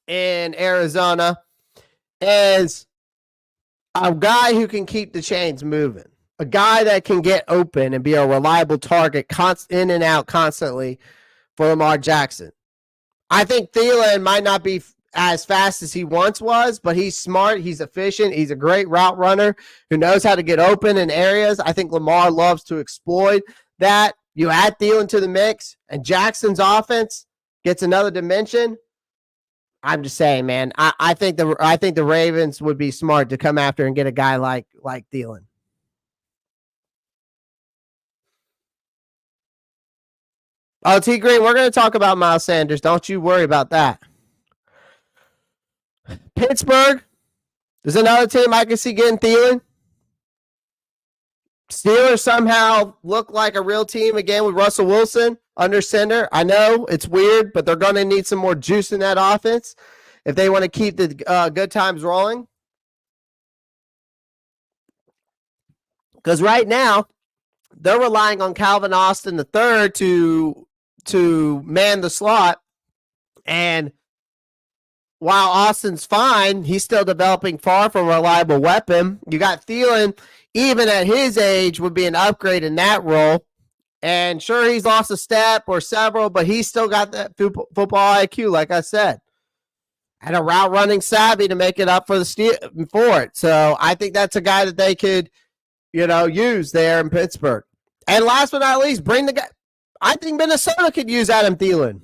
Arizona is a guy who can keep the chains moving. A guy that can get open and be a reliable target in and out constantly for Lamar Jackson. I think Thielen might not be as fast as he once was, but he's smart. He's efficient. He's a great route runner who knows how to get open in areas. I think Lamar loves to exploit that. You add Thielen to the mix, and Jackson's offense gets another dimension. I'm just saying, man. I think the Ravens would be smart to come after and get a guy like Thielen. Oh, T Green, we're going to talk about Miles Sanders. Don't you worry about that. Pittsburgh is another team I can see getting Thielen. Steelers somehow look like a real team again with Russell Wilson under center. I know it's weird, but they're going to need some more juice in that offense if they want to keep the good times rolling. Because right now, they're relying on Calvin Austin III to man the slot. And while Austin's fine, he's still developing far from a reliable weapon. You got Thielen, even at his age, would be an upgrade in that role. And sure, he's lost a step or several, but he's still got that football IQ, like I said, and a route running savvy to make it up for it. So I think that's a guy that they could, use there in Pittsburgh. And last but not least, bring the guy. I think Minnesota could use Adam Thielen.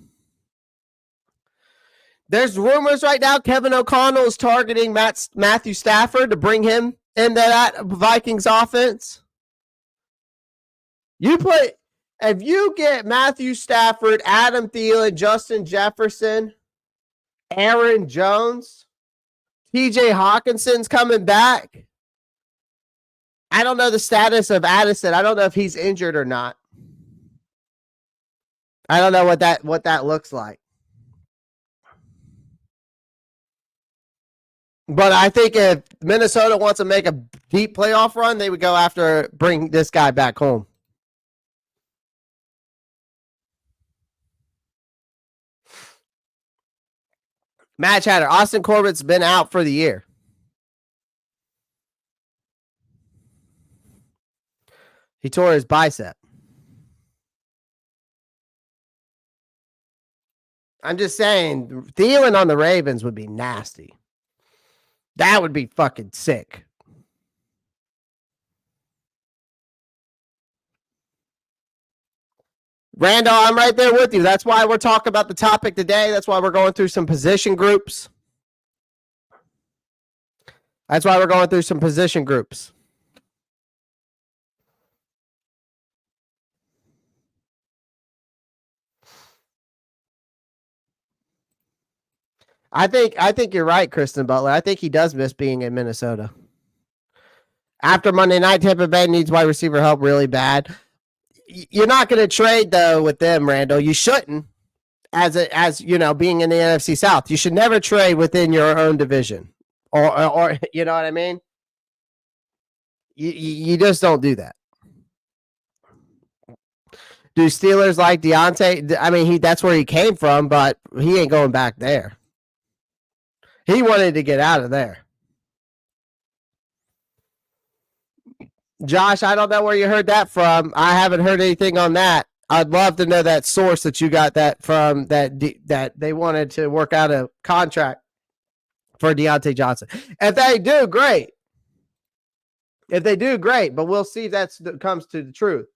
There's rumors right now Kevin O'Connell is targeting Matthew Stafford to bring him into that Vikings offense. If you get Matthew Stafford, Adam Thielen, Justin Jefferson, Aaron Jones, TJ Hawkinson's coming back. I don't know the status of Addison. I don't know if he's injured or not. I don't know what that looks like. But I think if Minnesota wants to make a deep playoff run, they would go after bring this guy back home. Matt Chatter. Austin Corbett's been out for the year. He tore his bicep. I'm just saying, Thielen on the Ravens would be nasty. That would be fucking sick. Randall, I'm right there with you. That's why we're talking about the topic today. That's why we're going through some position groups. I think you're right, Kristen Butler. I think he does miss being in Minnesota. After Monday night, Tampa Bay needs wide receiver help really bad. You're not going to trade though with them, Randall. You shouldn't. As you know, being in the NFC South, you should never trade within your own division, or you know what I mean. You just don't do that. Do Steelers like Deontay? I mean, that's where he came from, but he ain't going back there. He wanted to get out of there. Josh, I don't know where you heard that from. I haven't heard anything on that. I'd love to know that source that you got that from, that they wanted to work out a contract for Deontay Johnson. If they do, great. But we'll see if that comes to the truth.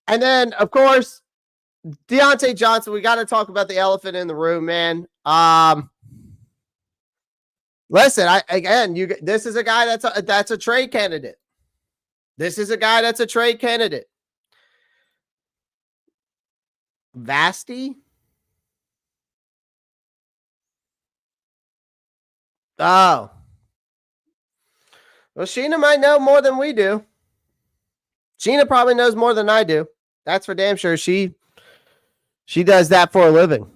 And then, of course, Deontay Johnson, we got to talk about the elephant in the room, man. Listen, this is a guy that's a trade candidate. Vasty? Oh. Well, Sheena might know more than we do. Sheena probably knows more than I do. That's for damn sure. She does that for a living.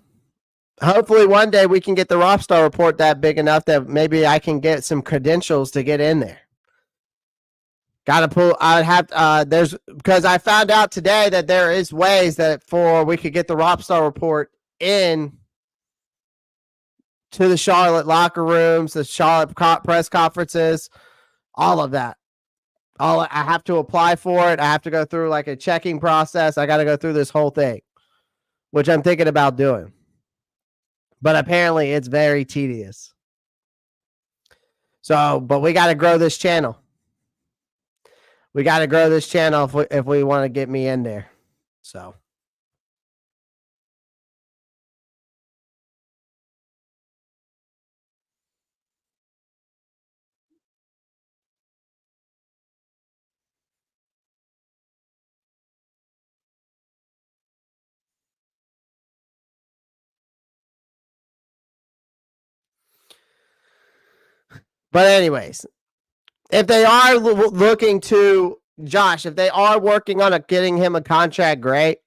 Hopefully one day we can get the Rockstar report that big enough that maybe I can get some credentials to get in there. Because I found out today that there is ways that we could get the Rockstar report in to the Charlotte locker rooms, the Charlotte press conferences, all of that. I have to apply for it. I have to go through like a checking process. I got to go through this whole thing, which I'm thinking about doing. But apparently it's very tedious. So, but we got to grow this channel. If we want to get me in there. So. But anyways, if they are looking to Josh, if they are working on getting him a contract, great.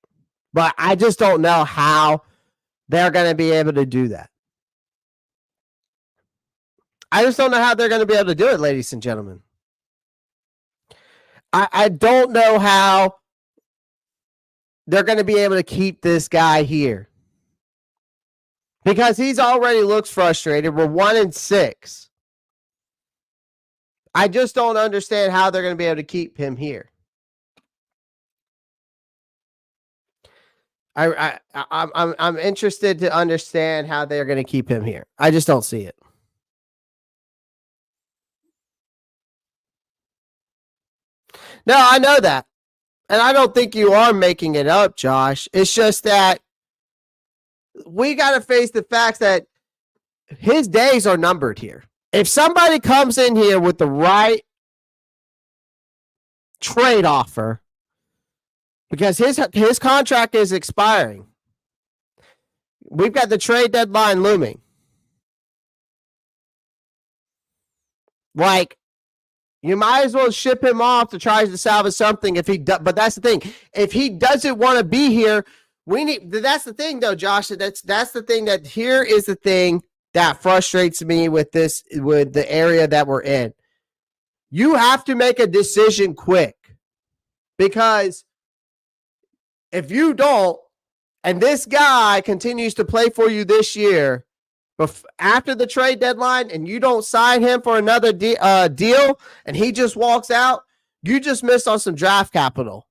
But I just don't know how they're going to be able to do that. I just don't know how they're going to be able to do it, ladies and gentlemen. I don't know how they're going to be able to keep this guy here. Because he's already looks frustrated. We're 1-6. I just don't understand how they're going to be able to keep him here. I'm interested to understand how they're going to keep him here. I just don't see it. No, I know that. And I don't think you are making it up, Josh. It's just that we got to face the facts that his days are numbered here. If somebody comes in here with the right trade offer, because his contract is expiring, we've got the trade deadline looming. Like, you might as well ship him off to try to salvage something if he does. But that's the thing. If he doesn't want to be here, that's the thing, though, Josh. That's the thing that here is the thing that frustrates me with the area that we're in. You have to make a decision quick, because if you don't, and this guy continues to play for you this year, after the trade deadline and you don't sign him for another deal and he just walks out, you just missed on some draft capital.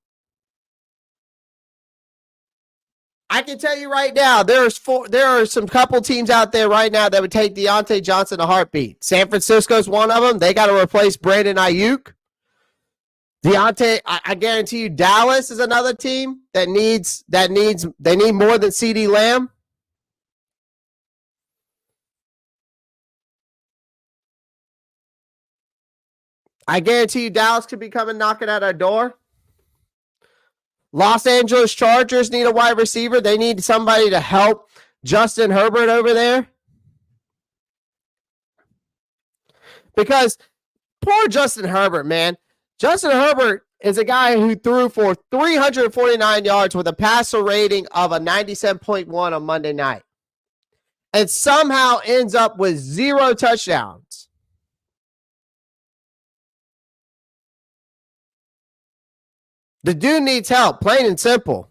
I can tell you right now, there are some couple teams out there right now that would take Deontay Johnson a heartbeat. San Francisco's one of them. They got to replace Brandon Ayuk. I guarantee you, Dallas is another team they need more than CeeDee Lamb. I guarantee you, Dallas could be coming knocking at our door. Los Angeles Chargers need a wide receiver. They need somebody to help Justin Herbert over there. Because poor Justin Herbert, man. Justin Herbert is a guy who threw for 349 yards with a passer rating of a 97.1 on Monday night. And somehow ends up with 0 touchdowns. The dude needs help, plain and simple.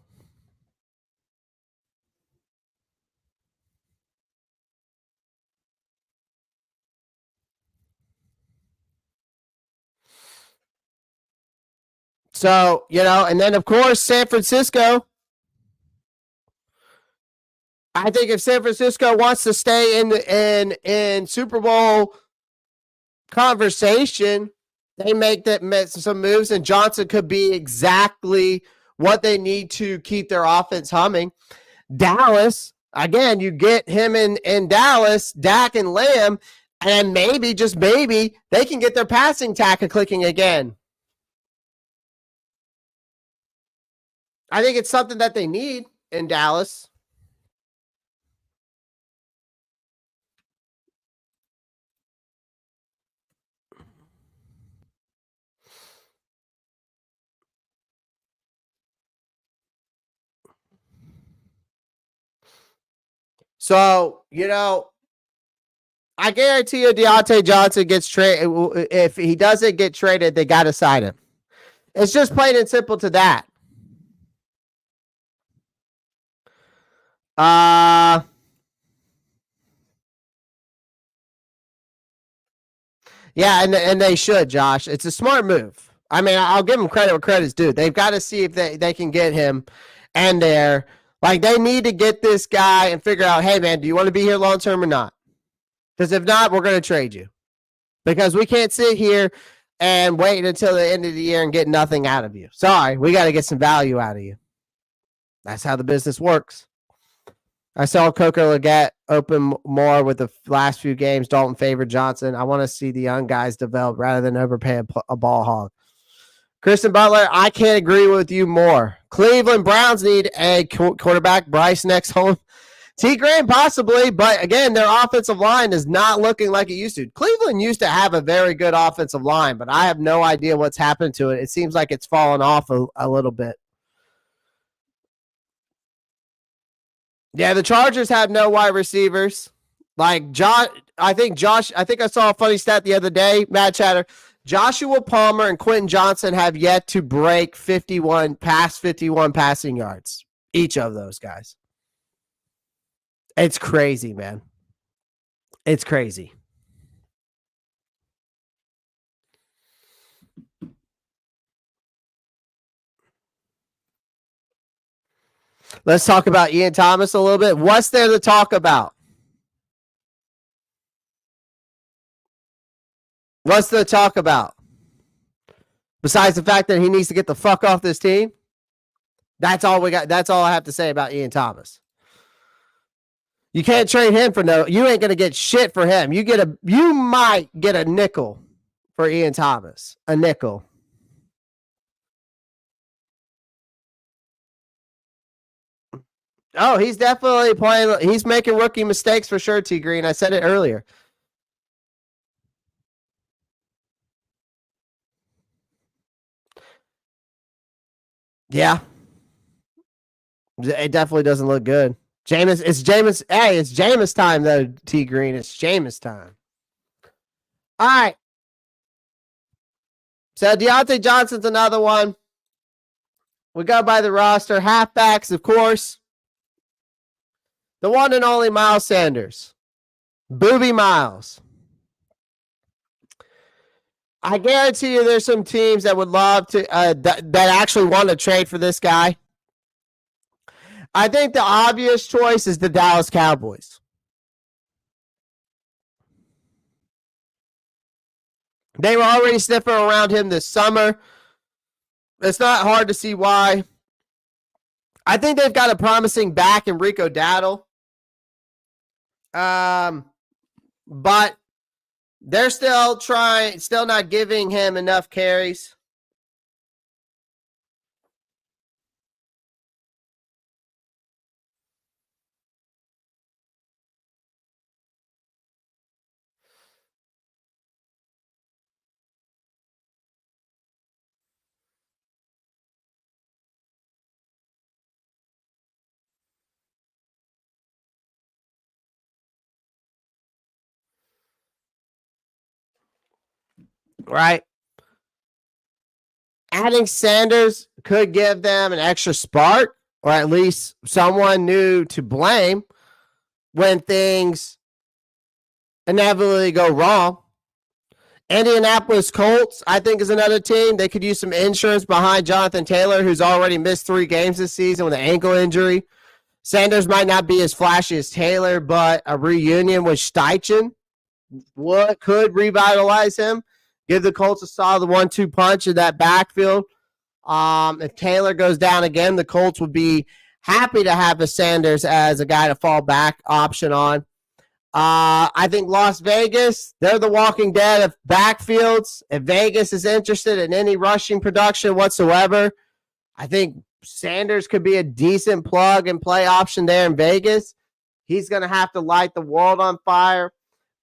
So, and then of course, San Francisco. I think if San Francisco wants to stay in Super Bowl conversation, they make some moves, and Johnson could be exactly what they need to keep their offense humming. Dallas, again, you get him in Dallas, Dak and Lamb, and maybe, just maybe, they can get their passing tackle clicking again. I think it's something that they need in Dallas. So, I guarantee you Deontay Johnson gets traded. If he doesn't get traded, they got to sign him. It's just plain and simple to that. Yeah, and they should, Josh. It's a smart move. I mean, I'll give them credit where credit's due. They've got to see if they can get him and there. Like, they need to get this guy and figure out, hey, man, do you want to be here long term or not? Because if not, we're going to trade you. Because we can't sit here and wait until the end of the year and get nothing out of you. Sorry, we got to get some value out of you. That's how the business works. I saw Coco Leggett open more with the last few games. Dalton favored Johnson. I want to see the young guys develop rather than overpay a ball hog. Kristen Butler, I can't agree with you more. Cleveland Browns need a quarterback. Bryce next home. T. Graham possibly, but again, their offensive line is not looking like it used to. Cleveland used to have a very good offensive line, but I have no idea what's happened to it. It seems like it's fallen off a little bit. Yeah, the Chargers have no wide receivers. Like I think I saw a funny stat the other day, Matt Chatter. Joshua Palmer and Quentin Johnson have yet to break 51 passing yards. Each of those guys. It's crazy, man. It's crazy. Let's talk about Ian Thomas a little bit. What's there to talk about? What's there to talk about? Besides the fact that he needs to get the fuck off this team? That's all we got. That's all I have to say about Ian Thomas. You can't trade him for you ain't going to get shit for him. You might get a nickel for Ian Thomas. A nickel. Oh, he's definitely playing. He's making rookie mistakes for sure, T Green. I said it earlier. Yeah. It definitely doesn't look good. It's Jameis time though, T Green. It's Jameis time. All right. So Deontay Johnson's another one. We go by the roster. Halfbacks, of course. The one and only Miles Sanders. Booby Miles. I guarantee you there's some teams that would love to that actually want to trade for this guy. I think the obvious choice is the Dallas Cowboys. They were already sniffing around him this summer. It's not hard to see why. I think they've got a promising back in Rico Dowdle. But they're still not giving him enough carries. Right? Adding Sanders could give them an extra spark, or at least someone new to blame when things inevitably go wrong. Indianapolis Colts, I think, is another team. They could use some insurance behind Jonathan Taylor, who's already missed 3 games this season with an ankle injury. Sanders might not be as flashy as Taylor, but a reunion with Steichen could revitalize him. Give the Colts a solid 1-2 punch in that backfield. If Taylor goes down again, the Colts would be happy to have a Sanders as a guy to fall back option on. I think Las Vegas, they're the Walking Dead of backfields. If Vegas is interested in any rushing production whatsoever, I think Sanders could be a decent plug and play option there in Vegas. He's going to have to light the world on fire,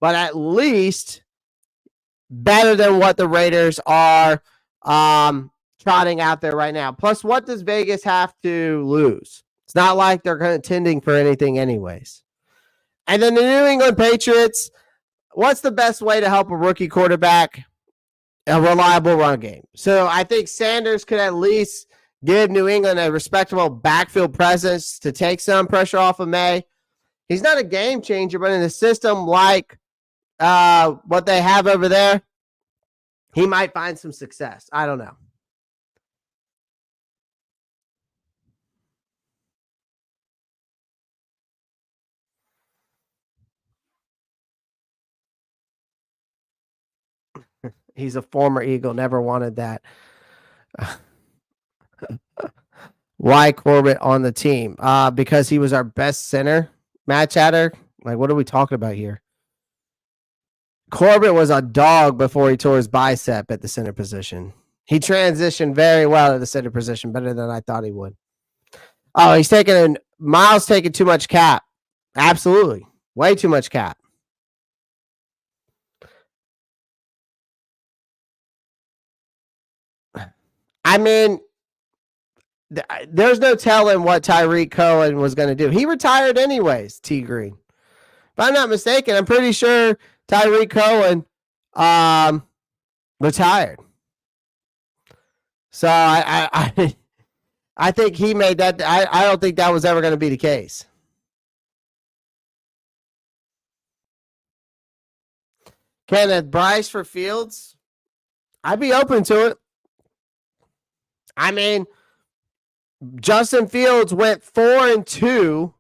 but at least better than what the Raiders are trotting out there right now. Plus, what does Vegas have to lose? It's not like they're contending for anything anyways. And then the New England Patriots, what's the best way to help a rookie quarterback? A reliable run game. So I think Sanders could at least give New England a respectable backfield presence to take some pressure off of May. He's not a game changer, but in a system like what they have over there, he might find some success. I don't know. He's a former Eagle, never wanted that. Why Corbett on the team? Because he was our best center. Matt Chatter, like, what are we talking about here? Corbett was a dog before he tore his bicep at the center position. He transitioned very well at the center position, better than I thought he would. Oh, Miles taking too much cap. Absolutely. Way too much cap. I mean, there's no telling what Tyreek Cohen was going to do. He retired anyways, T Green. If I'm not mistaken, I'm pretty sure Tyreek Cohen retired. So I think he made that. I don't think that was ever going to be the case. Kenneth Bryce for Fields? I'd be open to it. I mean, Justin Fields went 4-2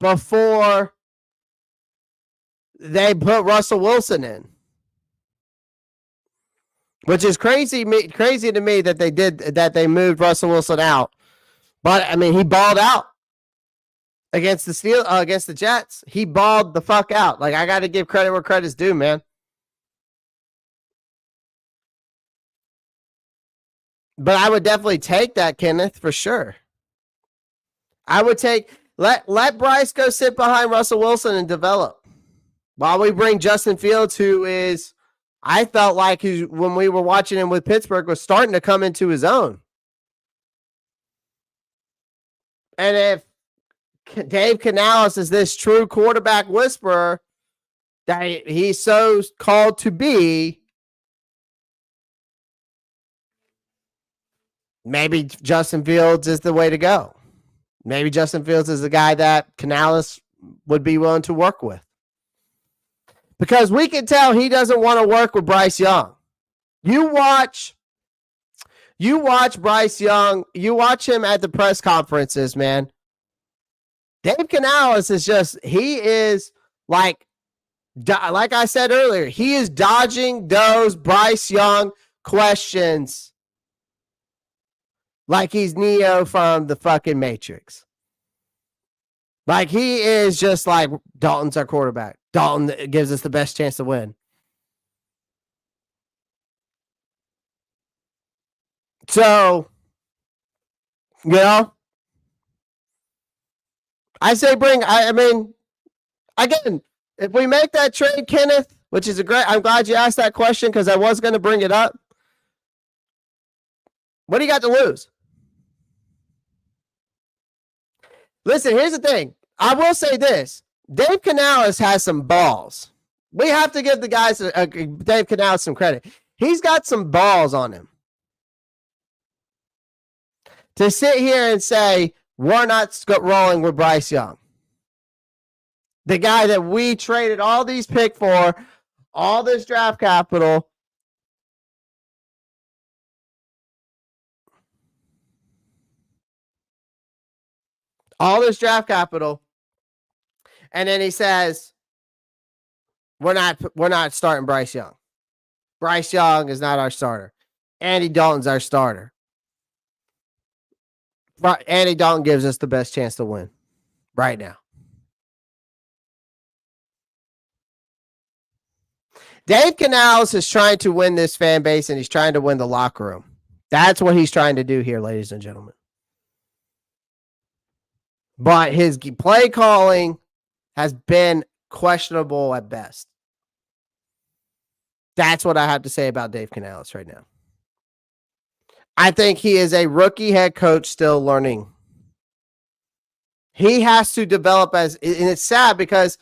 before they put Russell Wilson in, which is crazy to me that they moved Russell Wilson out. But I mean, he balled out against the Jets. He balled the fuck out. Like, I got to give credit where credit's due, man. But I would definitely take that, Kenneth, for sure. I would let Bryce go sit behind Russell Wilson and develop while we bring Justin Fields, who is, I felt like when we were watching him with Pittsburgh, was starting to come into his own. And if Dave Canales is this true quarterback whisperer that he's so called to be, maybe Justin Fields is the way to go. Maybe Justin Fields is the guy that Canales would be willing to work with. Because we can tell he doesn't want to work with Bryce Young. You watch Bryce Young, you watch him at the press conferences, man. Dave Canales is just, he is like I said earlier, he is dodging those Bryce Young questions like he's Neo from the fucking Matrix. Like he is just like, Dalton's our quarterback. Dalton gives us the best chance to win. So, you know, I say again, if we make that trade, Kenneth, which is I'm glad you asked that question because I was going to bring it up. What do you got to lose? Listen, here's the thing. I will say this. Dave Canales has some balls. We have to give the guys, Dave Canales, some credit. He's got some balls on him. To sit here and say, we're not rolling with Bryce Young. The guy that we traded all these picks for, all this draft capital. All this draft capital. And then he says, we're not starting Bryce Young. Bryce Young is not our starter. Andy Dalton's our starter. Andy Dalton gives us the best chance to win right now. Dave Canales is trying to win this fan base, and he's trying to win the locker room. That's what he's trying to do here, ladies and gentlemen. But his play calling has been questionable at best. That's what I have to say about Dave Canales right now. I think he is a rookie head coach still learning. He has to develop and it's sad because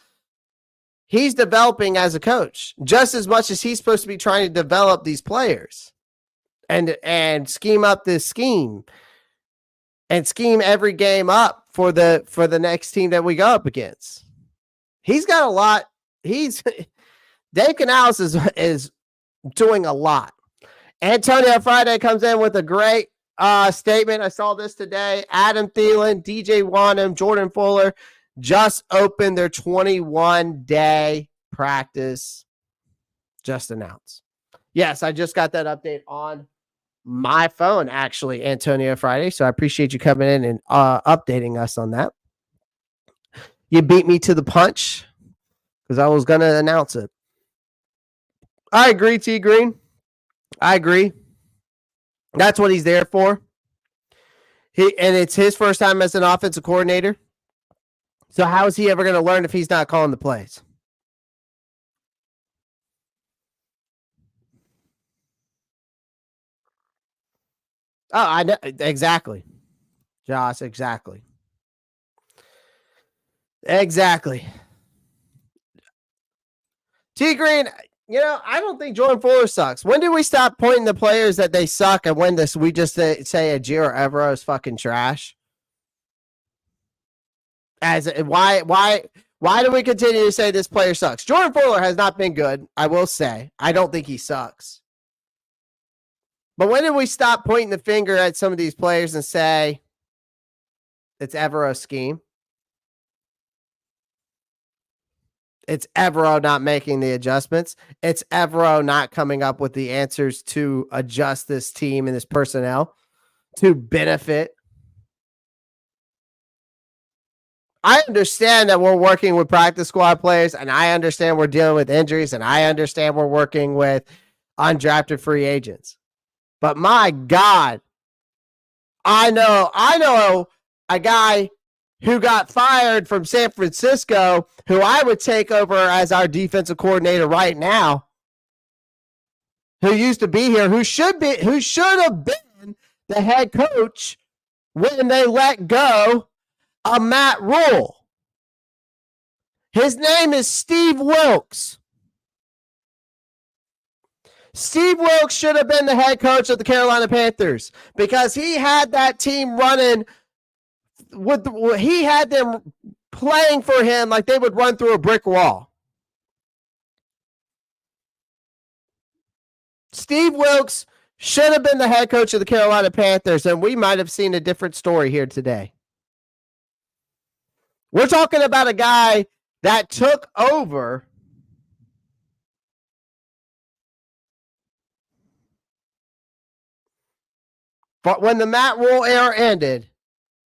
he's developing as a coach just as much as he's supposed to be trying to develop these players and scheme up this scheme and scheme every game up for the next team that we go up against. He's got a lot. Dave Canales is doing a lot. Antonio Friday comes in with a great statement. I saw this today. Adam Thielen, DJ Wanham, Jordan Fuller just opened their 21-day practice. Just announced. Yes, I just got that update on my phone, actually, Antonio Friday. So I appreciate you coming in and updating us on that. You beat me to the punch because I was going to announce it. I agree, T Green. I agree. That's what he's there for. And it's his first time as an offensive coordinator. So how is he ever going to learn if he's not calling the plays? Oh, I know exactly. Josh, exactly. Exactly. T Green, I don't think Jordan Fuller sucks. When did we stop pointing the players that they suck and when we just say Ajiro Evero is fucking trash? Why do we continue to say this player sucks? Jordan Fuller has not been good, I will say. I don't think he sucks. But when did we stop pointing the finger at some of these players and say it's Evero's scheme? It's Evero not making the adjustments. It's Evero not coming up with the answers to adjust this team and this personnel to benefit. I understand that we're working with practice squad players, and I understand we're dealing with injuries, and I understand we're working with undrafted free agents. But my God, I know a guy who got fired from San Francisco, who I would take over as our defensive coordinator right now, who used to be here, who should have been the head coach when they let go of Matt Rule. His name is Steve Wilkes. Steve Wilkes should have been the head coach of the Carolina Panthers because he had that team running he had them playing for him like they would run through a brick wall. Steve Wilkes should have been the head coach of the Carolina Panthers, and we might have seen a different story here today. We're talking about a guy that took over but when the Matt Rule era ended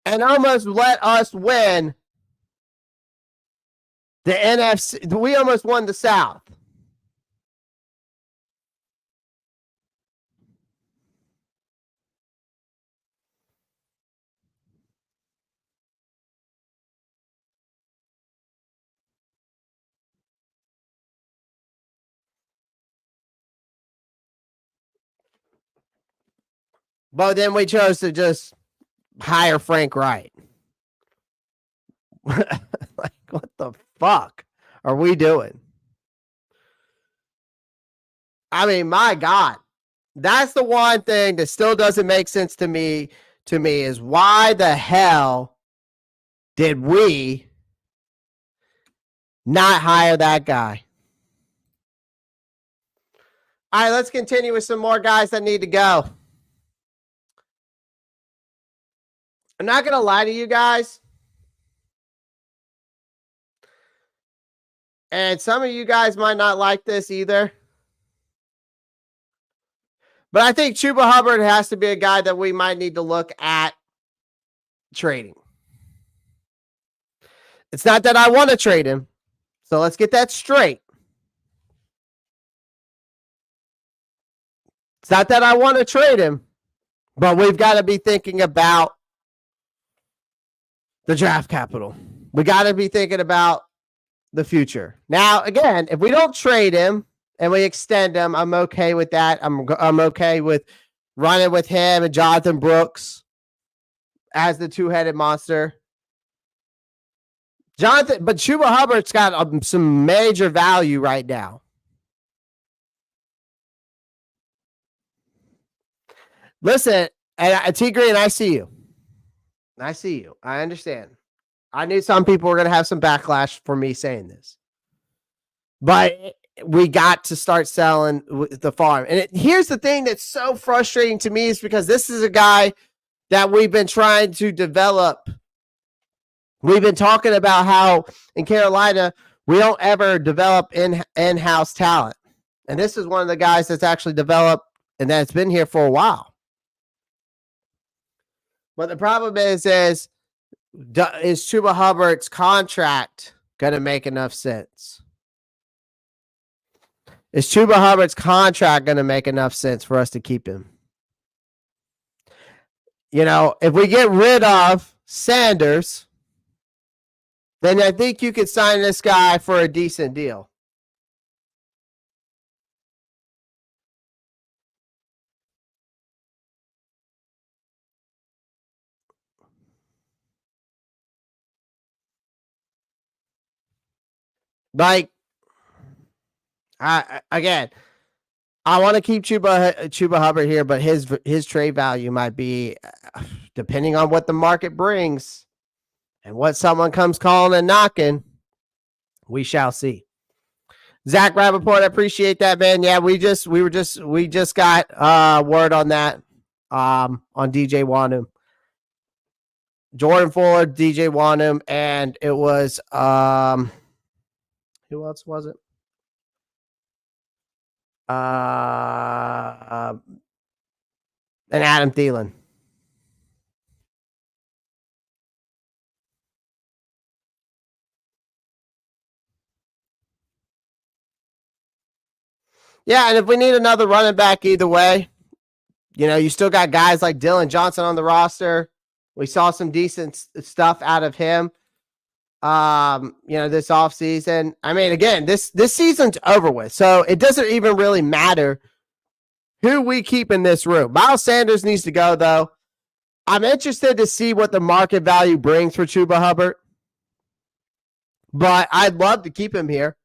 and almost let us win the NFC. We almost won the South. But then we chose to just hire Frank Wright. Like, what the fuck are we doing? I mean, my God. That's the one thing that still doesn't make sense to me is why the hell did we not hire that guy? All right, let's continue with some more guys that need to go. I'm not going to lie to you guys. And some of you guys might not like this either. But I think Chuba Hubbard has to be a guy that we might need to look at trading. It's not that I want to trade him. So let's get that straight. It's not that I want to trade him, but we've got to be thinking about the draft capital. We got to be thinking about the future. Now, again, if we don't trade him and we extend him, I'm okay with that. I'm okay with running with him and Jonathan Brooks as the two-headed monster. But Chuba Hubbard's got some major value right now. Listen, and T Green, I see you. I see you. I understand. I knew some people were going to have some backlash for me saying this. But we got to start selling the farm. And here's the thing that's so frustrating to me is because this is a guy that we've been trying to develop. We've been talking about how in Carolina, we don't ever develop in-house talent. And this is one of the guys that's actually developed and that's been here for a while. But the problem is Chuba Hubbard's contract going to make enough sense? Is Chuba Hubbard's contract going to make enough sense for us to keep him? You know, if we get rid of Sanders, then I think you could sign this guy for a decent deal. Like, I want to keep Chuba Hubbard here, but his trade value might be, depending on what the market brings and what someone comes calling and knocking, we shall see. Zach Rappaport, I appreciate that, man. Yeah, we just got word on that on DJ Wanum. Jordan Fuller, DJ Wanum, and it was who else was it? And Adam Thielen. Yeah, and if we need another running back either way, you know, you still got guys like Dylan Johnson on the roster. We saw some decent stuff out of him, you know, this offseason. I mean, again, this season's over with, so it doesn't even really matter who we keep in this room. Miles Sanders needs to go, though. I'm interested to see what the market value brings for Chuba Hubbard, but I'd love to keep him here.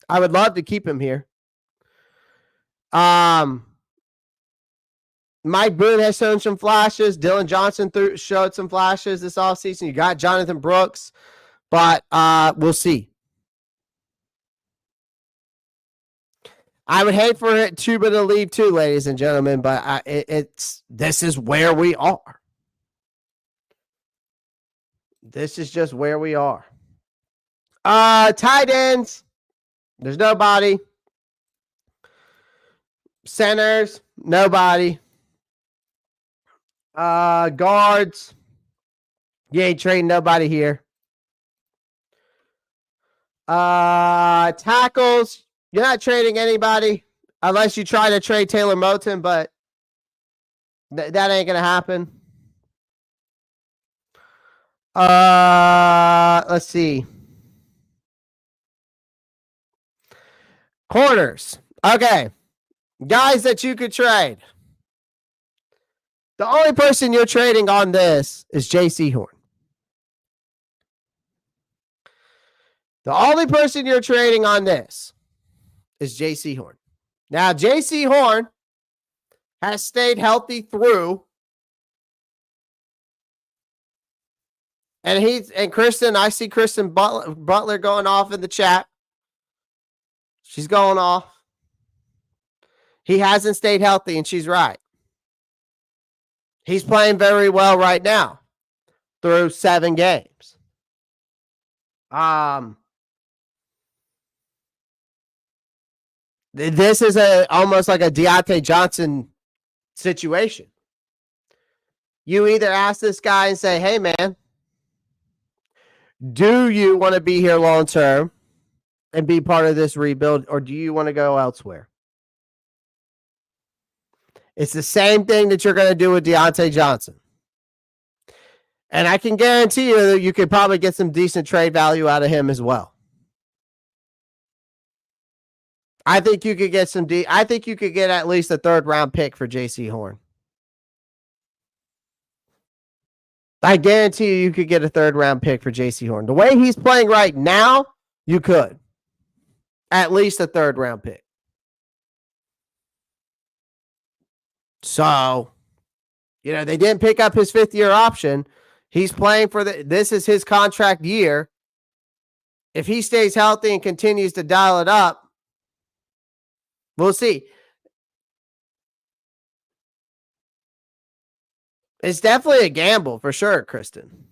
I would love to keep him here. Mike Boone has shown some flashes. Dylan Johnson showed some flashes this offseason. You got Jonathan Brooks. But we'll see. I would hate for Tuba to leave too, ladies and gentlemen, but this is where we are. This is just where we are. Tight ends. There's nobody. Centers, nobody. Guards. You ain't trading nobody here. Tackles. You're not trading anybody unless you try to trade Taylor Moton, but that ain't gonna happen. Let's see. Corners. Okay. Guys that you could trade. The only person you're trading on this is J.C. Horn. The only person you're trading on this is J.C. Horn. Now, J.C. Horn has stayed healthy through. And Kristen, I see Kristen Butler going off in the chat. She's going off. He hasn't stayed healthy, and she's right. He's playing very well right now through 7 games. This is almost like a Deontay Johnson situation. You either ask this guy and say, hey, man, do you want to be here long term and be part of this rebuild, or do you want to go elsewhere? It's the same thing that you're going to do with Deontay Johnson. And I can guarantee you that you could probably get some decent trade value out of him as well. I think you could get I think you could get at least a 3rd round pick for J.C. Horn. I guarantee you could get a 3rd round pick for J.C. Horn. The way he's playing right now, you could. At least a 3rd round pick. So, they didn't pick up his 5th year option. He's playing for this is his contract year. If he stays healthy and continues to dial it up, we'll see. It's definitely a gamble for sure, Kristen.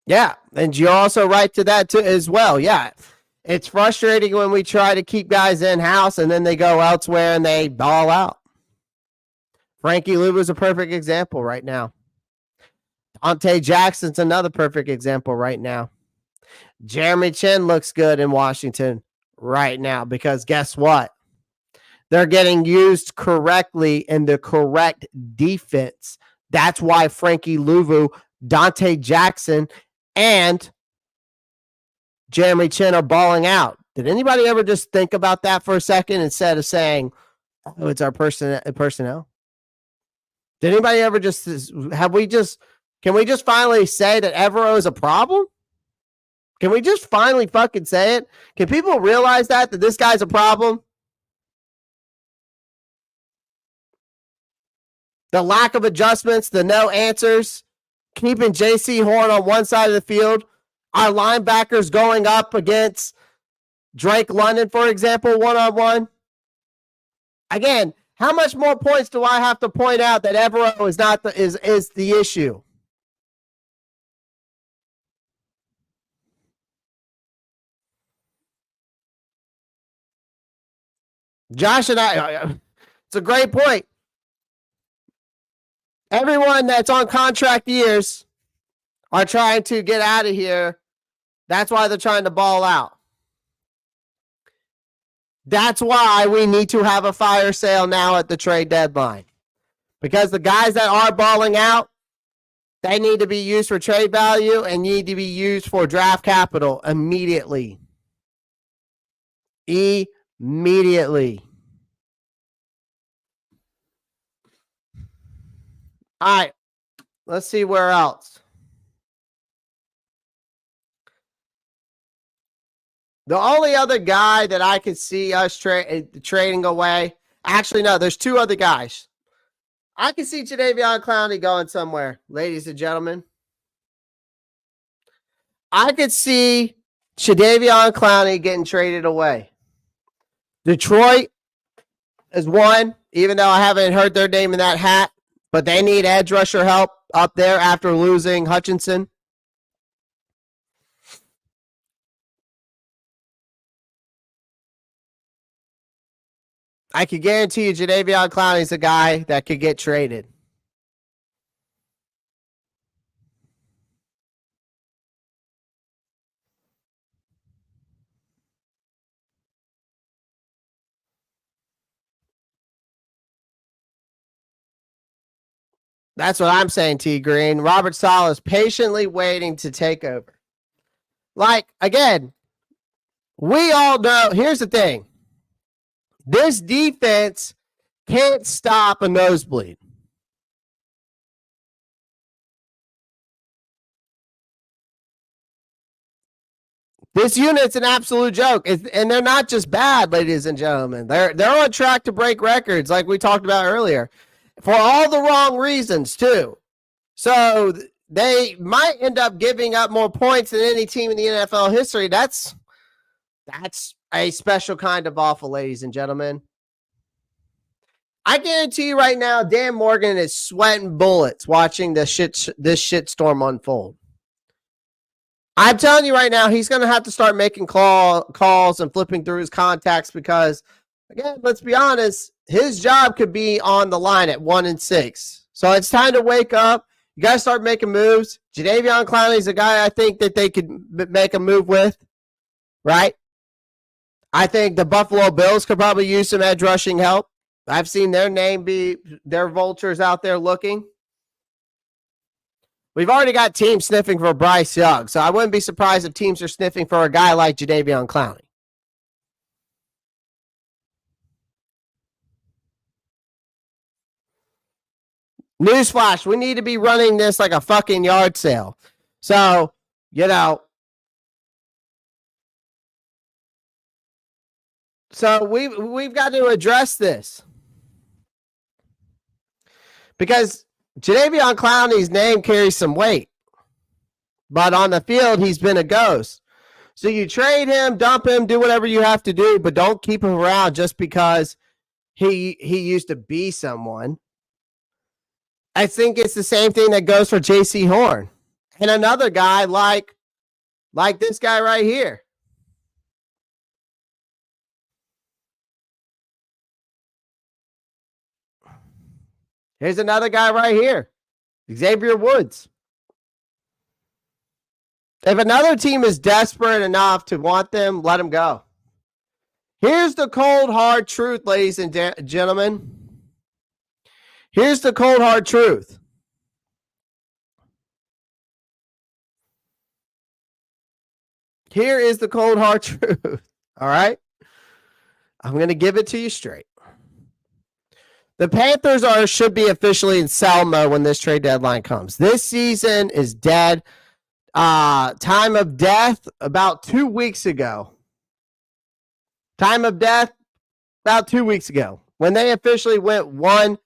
Yeah, and you're also right to that too as well. Yeah. It's frustrating when we try to keep guys in-house and then they go elsewhere and they ball out. Frankie Louvu is a perfect example right now. Dante Jackson's another perfect example right now. Jeremy Chin looks good in Washington right now because guess what? They're getting used correctly in the correct defense. That's why Frankie Louvu, Dante Jackson, and Jeremy Chin are balling out. Did anybody ever just think about that for a second instead of saying, oh, it's our personnel? Did anybody ever can we just finally say that Evero is a problem? Can we just finally fucking say it? Can people realize that this guy's a problem? The lack of adjustments, the no answers, keeping J.C. Horn on one side of the field, our linebackers going up against Drake London, for example, one-on-one. Again, how much more points do I have to point out that Evero is not is the issue? Josh and I, it's a great point. Everyone that's on contract years are trying to get out of here. That's why they're trying to ball out. That's why we need to have a fire sale now at the trade deadline. Because the guys that are balling out, they need to be used for trade value and need to be used for draft capital immediately. Immediately. All right. Let's see where else. The only other guy that I could see us trading away. Actually, no, there's 2 other guys. I can see Jadeveon Clowney going somewhere, ladies and gentlemen. I could see Jadeveon Clowney getting traded away. Detroit is one, even though I haven't heard their name in that hat, but they need edge rusher help up there after losing Hutchinson. I can guarantee you Jadeveon Clowney's a guy that could get traded. That's what I'm saying, T Green. Robert Saleh is patiently waiting to take over. Like, again, we all know. Here's the thing. This defense can't stop a nosebleed. This unit's an absolute joke, and they're not just bad, ladies and gentlemen. They're on track to break records, like we talked about earlier, for all the wrong reasons too. So they might end up giving up more points than any team in the NFL history. That's a special kind of awful, ladies and gentlemen. I guarantee you right now, Dan Morgan is sweating bullets watching this shitstorm unfold. I'm telling you right now, he's going to have to start making calls and flipping through his contacts because, again, let's be honest, his job could be on the line at 1-6. So it's time to wake up. You got to start making moves. Jadeveon Clowney's a guy I think that they could make a move with, right? I think the Buffalo Bills could probably use some edge rushing help. I've seen their name be their vultures out there looking. We've already got teams sniffing for Bryce Young, so I wouldn't be surprised if teams are sniffing for a guy like Jadeveon Clowney. Newsflash, we need to be running this like a fucking yard sale. So, so we've got to address this. Because Jadeveon Clowney's name carries some weight. But on the field, he's been a ghost. So you trade him, dump him, do whatever you have to do, but don't keep him around just because he used to be someone. I think it's the same thing that goes for J.C. Horn. And another guy like this guy right here. Here's another guy right here. Xavier Woods. If another team is desperate enough to want them, let them go. Here's the cold, hard truth, ladies and gentlemen. Here's the cold, hard truth. Here is the cold, hard truth. All right? I'm going to give it to you straight. The Panthers should be officially in sell mode when this trade deadline comes. This season is dead. Time of death about 2 weeks ago. Time of death about 2 weeks ago when they officially went 1-6.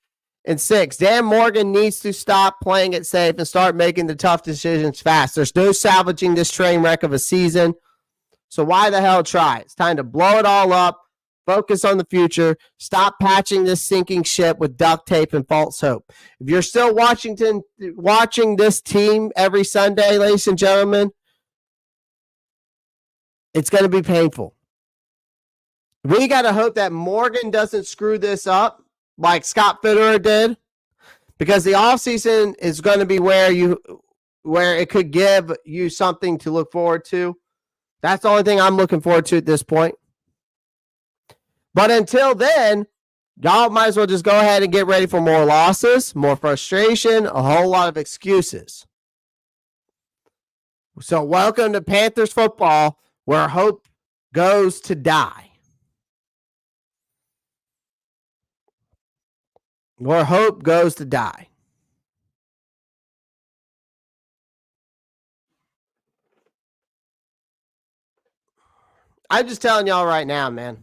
Dan Morgan needs to stop playing it safe and start making the tough decisions fast. There's no salvaging this train wreck of a season. So why the hell try? It's time to blow it all up. Focus on the future. Stop patching this sinking ship with duct tape and false hope. If you're still watching this team every Sunday, ladies and gentlemen, it's going to be painful. We got to hope that Morgan doesn't screw this up like Scott Fitterer did, because the offseason is going to be where it could give you something to look forward to. That's the only thing I'm looking forward to at this point. But until then, y'all might as well just go ahead and get ready for more losses, more frustration, a whole lot of excuses. So welcome to Panthers football, where hope goes to die. Where hope goes to die. I'm just telling y'all right now, man.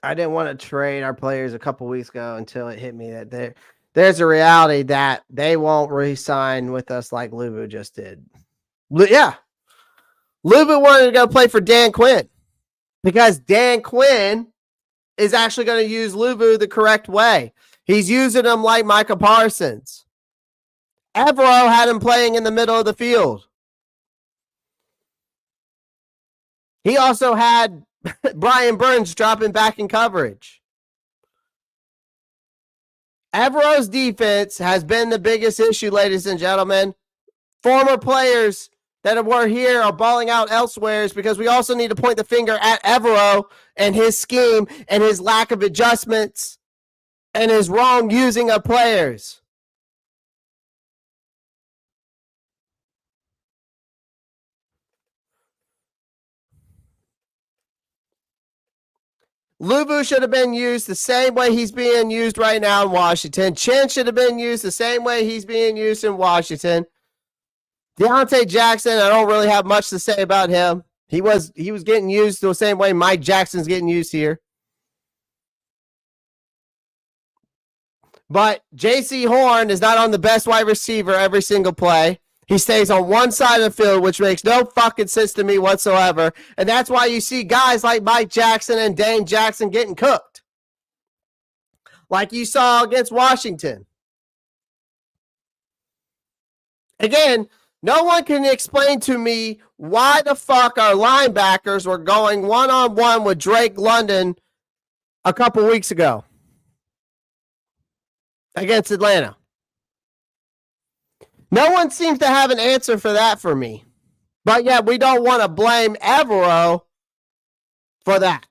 I didn't want to trade our players a couple weeks ago until it hit me that there's a reality that they won't re-sign with us like Luvu just did. Yeah. Luvu wanted to go play for Dan Quinn because Dan Quinn is actually going to use Luvu the correct way. He's using him like Micah Parsons. Evero had him playing in the middle of the field. He also had Brian Burns dropping back in coverage. Evero's defense has been the biggest issue, ladies and gentlemen. Former players that were here are balling out elsewhere because we also need to point the finger at Evero and his scheme and his lack of adjustments and his wrong using of players. Luvu should have been used the same way he's being used right now in Washington. Chen should have been used the same way he's being used in Washington. Deontay Jackson, I don't really have much to say about him. He was getting used the same way Mike Jackson's getting used here. But J.C. Horn is not on the best wide receiver every single play. He stays on one side of the field, which makes no fucking sense to me whatsoever. And that's why you see guys like Mike Jackson and Dane Jackson getting cooked. Like you saw against Washington. Again, no one can explain to me why the fuck our linebackers were going one-on-one with Drake London a couple weeks ago against Atlanta. No one seems to have an answer for that for me. But yeah, we don't want to blame Evero for that.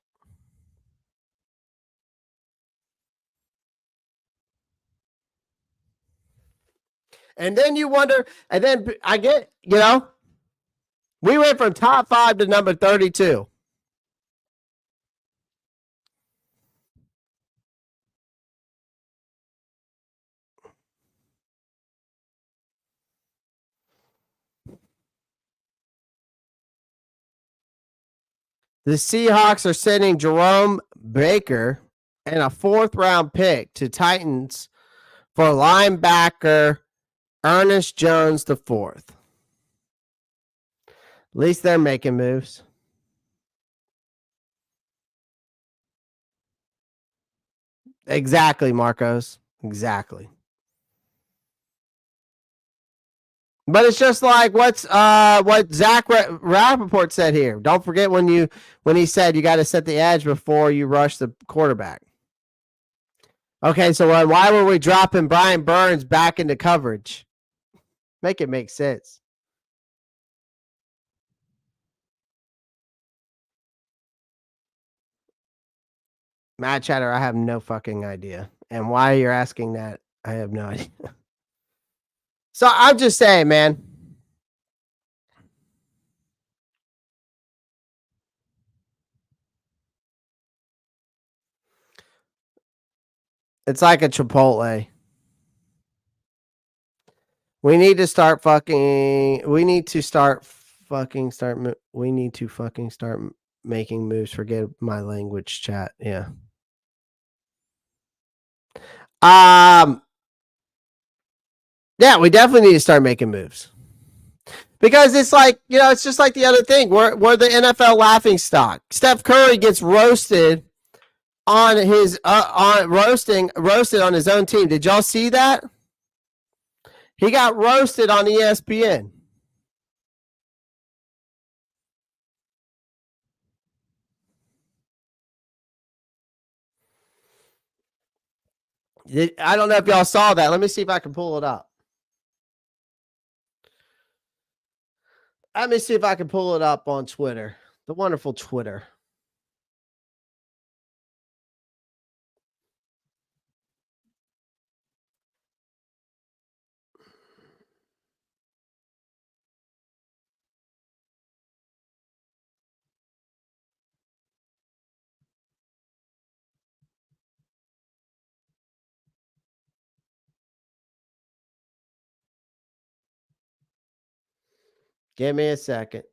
And then you wonder, and then I get, we went from top 5 to number 32. The Seahawks are sending Jerome Baker and a 4th round pick to Titans for linebacker Ernest Jones the 4th. At least they're making moves. Exactly, Marcos. Exactly. But it's just like what Zach Rappaport said here. Don't forget when he said you got to set the edge before you rush the quarterback. Okay, so why were we dropping Brian Burns back into coverage? Make it make sense. Matt Chatter, I have no fucking idea. And why you're asking that, I have no idea. So I'm just saying, man. It's like a Chipotle. We need to start making moves. Forget my language, chat. Yeah. Yeah, we definitely need to start making moves. Because it's like, it's just like the other thing. We're the NFL laughing stock. Steph Curry gets roasted on his roasted on his own team. Did y'all see that? He got roasted on ESPN. I don't know if y'all saw that. Let me see if I can pull it up. Let me see if I can pull it up on Twitter. The wonderful Twitter. Give me a second.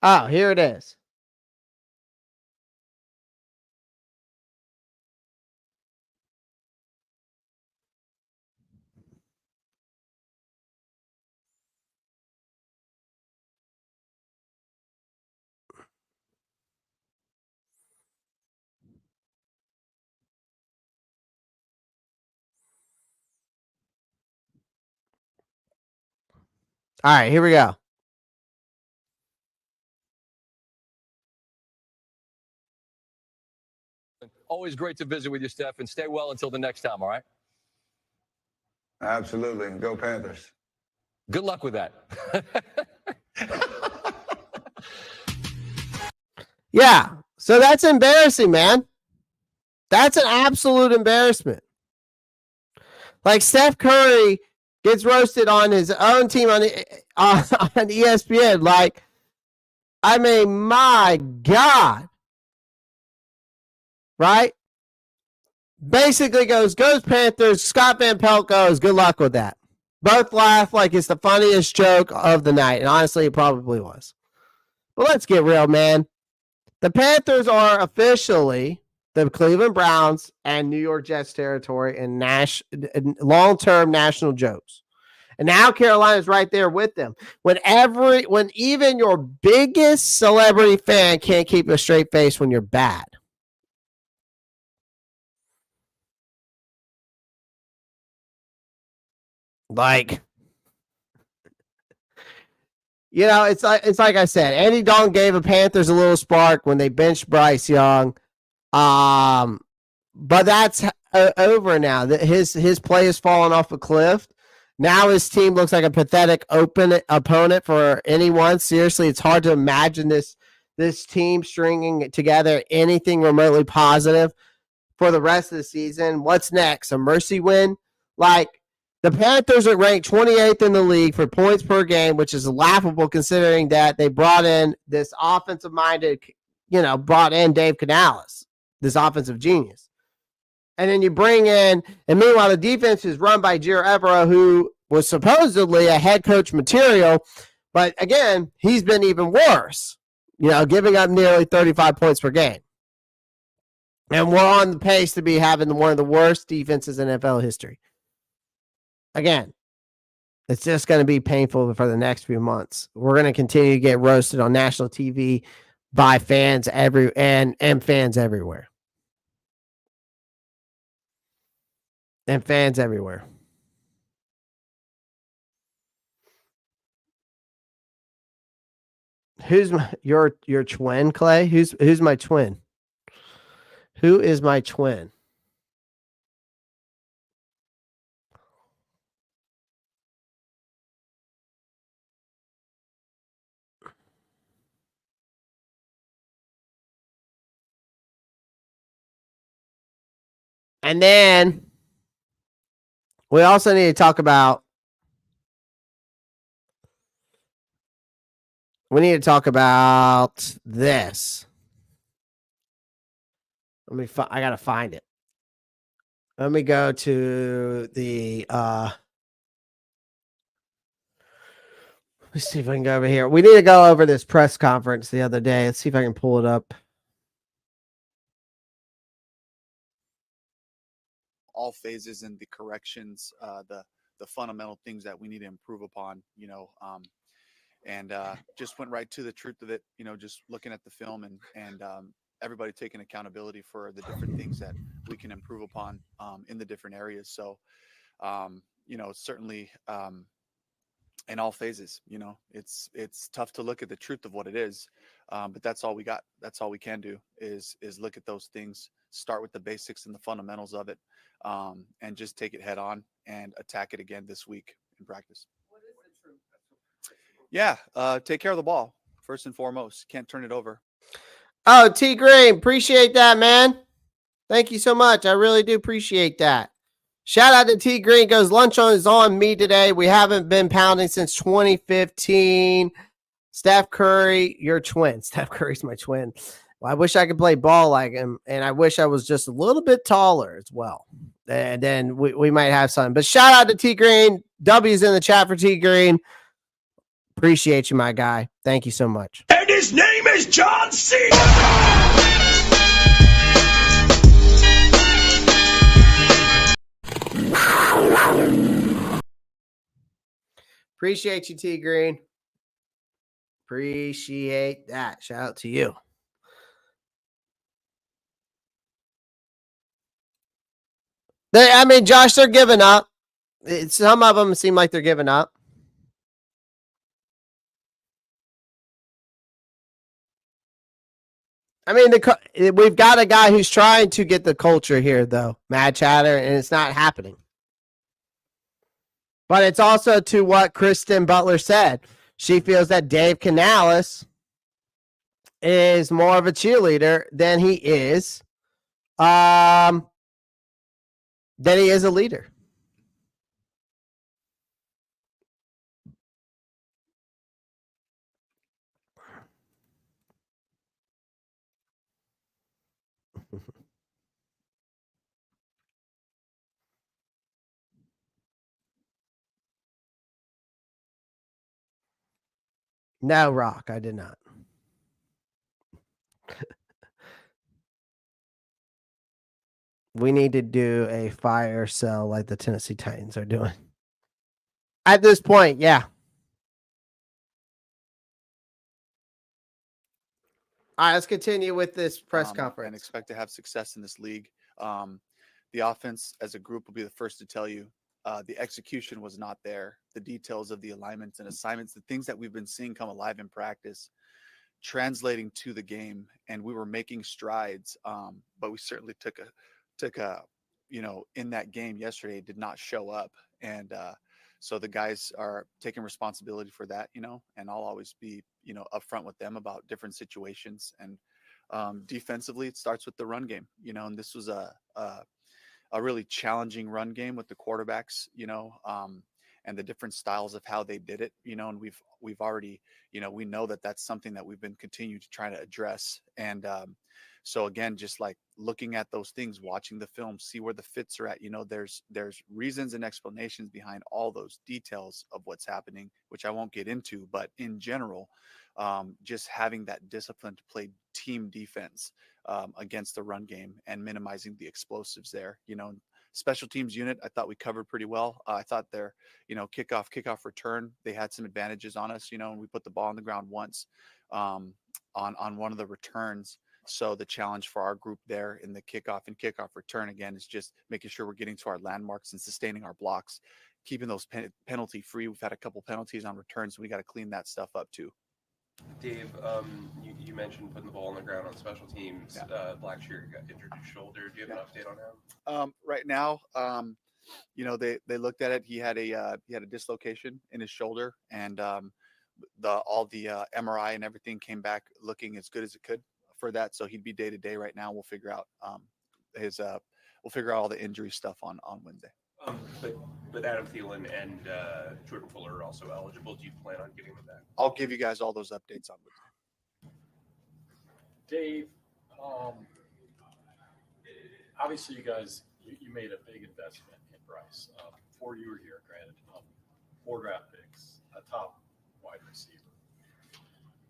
Oh, here it is. All right, here we go. Always great to visit with you, Steph, and stay well until the next time, all right? Absolutely. Go Panthers. Good luck with that. Yeah, so that's embarrassing, man. That's an absolute embarrassment. Like Steph Curry gets roasted on his own team on ESPN. Like, I mean, my God. Right? Basically goes Panthers. Scott Van Pelt goes, good luck with that. Both laugh like it's the funniest joke of the night. And honestly, it probably was. But let's get real, man. The Panthers are officially the Cleveland Browns and New York Jets territory in long-term national jokes. And now Carolina's right there with them. When even your biggest celebrity fan can't keep a straight face when you're bad. Like, you know, it's like I said, Andy Dalton gave the Panthers a little spark when they benched Bryce Young. But that's over now. His play has fallen off a cliff. Now his team looks like a pathetic open opponent for anyone. Seriously, it's hard to imagine this team stringing together anything remotely positive for the rest of the season. What's next? A mercy win? Like, the Panthers are ranked 28th in the league for points per game, which is laughable considering that they brought in this offensive-minded, brought in Dave Canales, this offensive genius. And then you bring in, and meanwhile, the defense is run by Jir Evero, who was supposedly a head coach material. But again, he's been even worse, giving up nearly 35 points per game. And we're on the pace to be having one of the worst defenses in NFL history. Again, it's just going to be painful for the next few months. We're going to continue to get roasted on national TV by fans and fans everywhere. And fans everywhere. Who's your twin, Clay? Who's my twin? Who is my twin? And then we also need to talk about this. I gotta find it. Let me go to the let's see if I can go over here. We need to go over this press conference the other day. Let's see if I can pull it up. All phases and the corrections, the fundamental things that we need to improve upon, and just went right to the truth of it, just looking at the film and everybody taking accountability for the different things that we can improve upon in the different areas. So, certainly in all phases, it's tough to look at the truth of what it is, but that's all we got. That's all we can do is look at those things, start with the basics and the fundamentals of it, and just take it head on and attack it again this week in practice. What is the truth? Yeah, take care of the ball first and foremost. Can't turn it over. Oh, T Green, appreciate that, man. Thank you so much. I really do appreciate that. Shout out to T Green. Goes, lunch is on me today. We haven't been pounding since 2015. Steph Curry, your twin. Steph Curry's my twin. Well, I wish I could play ball like him, and I wish I was just a little bit taller as well. And then we might have something. But shout out to T Green. W's in the chat for T Green. Appreciate you, my guy. Thank you so much. And his name is John Cena! Appreciate you, T Green. Appreciate that. Shout out to you. I mean, Josh, they're giving up. Some of them seem like they're giving up. I mean, we've got a guy who's trying to get the culture here, though, Mad Chatter, and it's not happening. But it's also to what Kristen Butler said. She feels that Dave Canales is more of a cheerleader than he is a leader. No, Rock, I did not. We need to do a fire sale like the Tennessee Titans are doing. At this point, yeah. All right, let's continue with this press conference. And expect to have success in this league. The offense as a group will be the first to tell you the execution was not there. The details of the alignments and assignments, the things that we've been seeing come alive in practice, translating to the game, and we were making strides. But we certainly took a in that game yesterday, did not show up. And so the guys are taking responsibility for that, and I'll always be, upfront with them about different situations. And defensively, it starts with the run game, and this was a really challenging run game with the quarterbacks, and the different styles of how they did it, and we've already, we know that that's something that we've been continuing to try to address. And so again, just like looking at those things, watching the film, see where the fits are at, there's reasons and explanations behind all those details of what's happening, which I won't get into, but in general, just having that discipline to play team defense against the run game and minimizing the explosives there, special teams unit, I thought we covered pretty well. I thought their, kickoff return, they had some advantages on us, and we put the ball on the ground once on one of the returns. So the challenge for our group there in the kickoff and kickoff return, again, is just making sure we're getting to our landmarks and sustaining our blocks, keeping those penalty free. We've had a couple penalties on returns, so we got to clean that stuff up too. Dave, you mentioned putting the ball on the ground on special teams. Yeah. Blackshear got injured his shoulder. Do you have an update on him? Right now, they looked at it. He had a dislocation in his shoulder, and all the MRI and everything came back looking as good as it could for that. So he'd be day to day right now. We'll figure out all the injury stuff on Wednesday. But Adam Thielen and Jordan Fuller are also eligible. Do you plan on getting them back? I'll give you guys all those updates on Wednesday. Dave, obviously you guys, you made a big investment in Bryce. Before you were here, granted, 4 draft picks, a top wide receiver.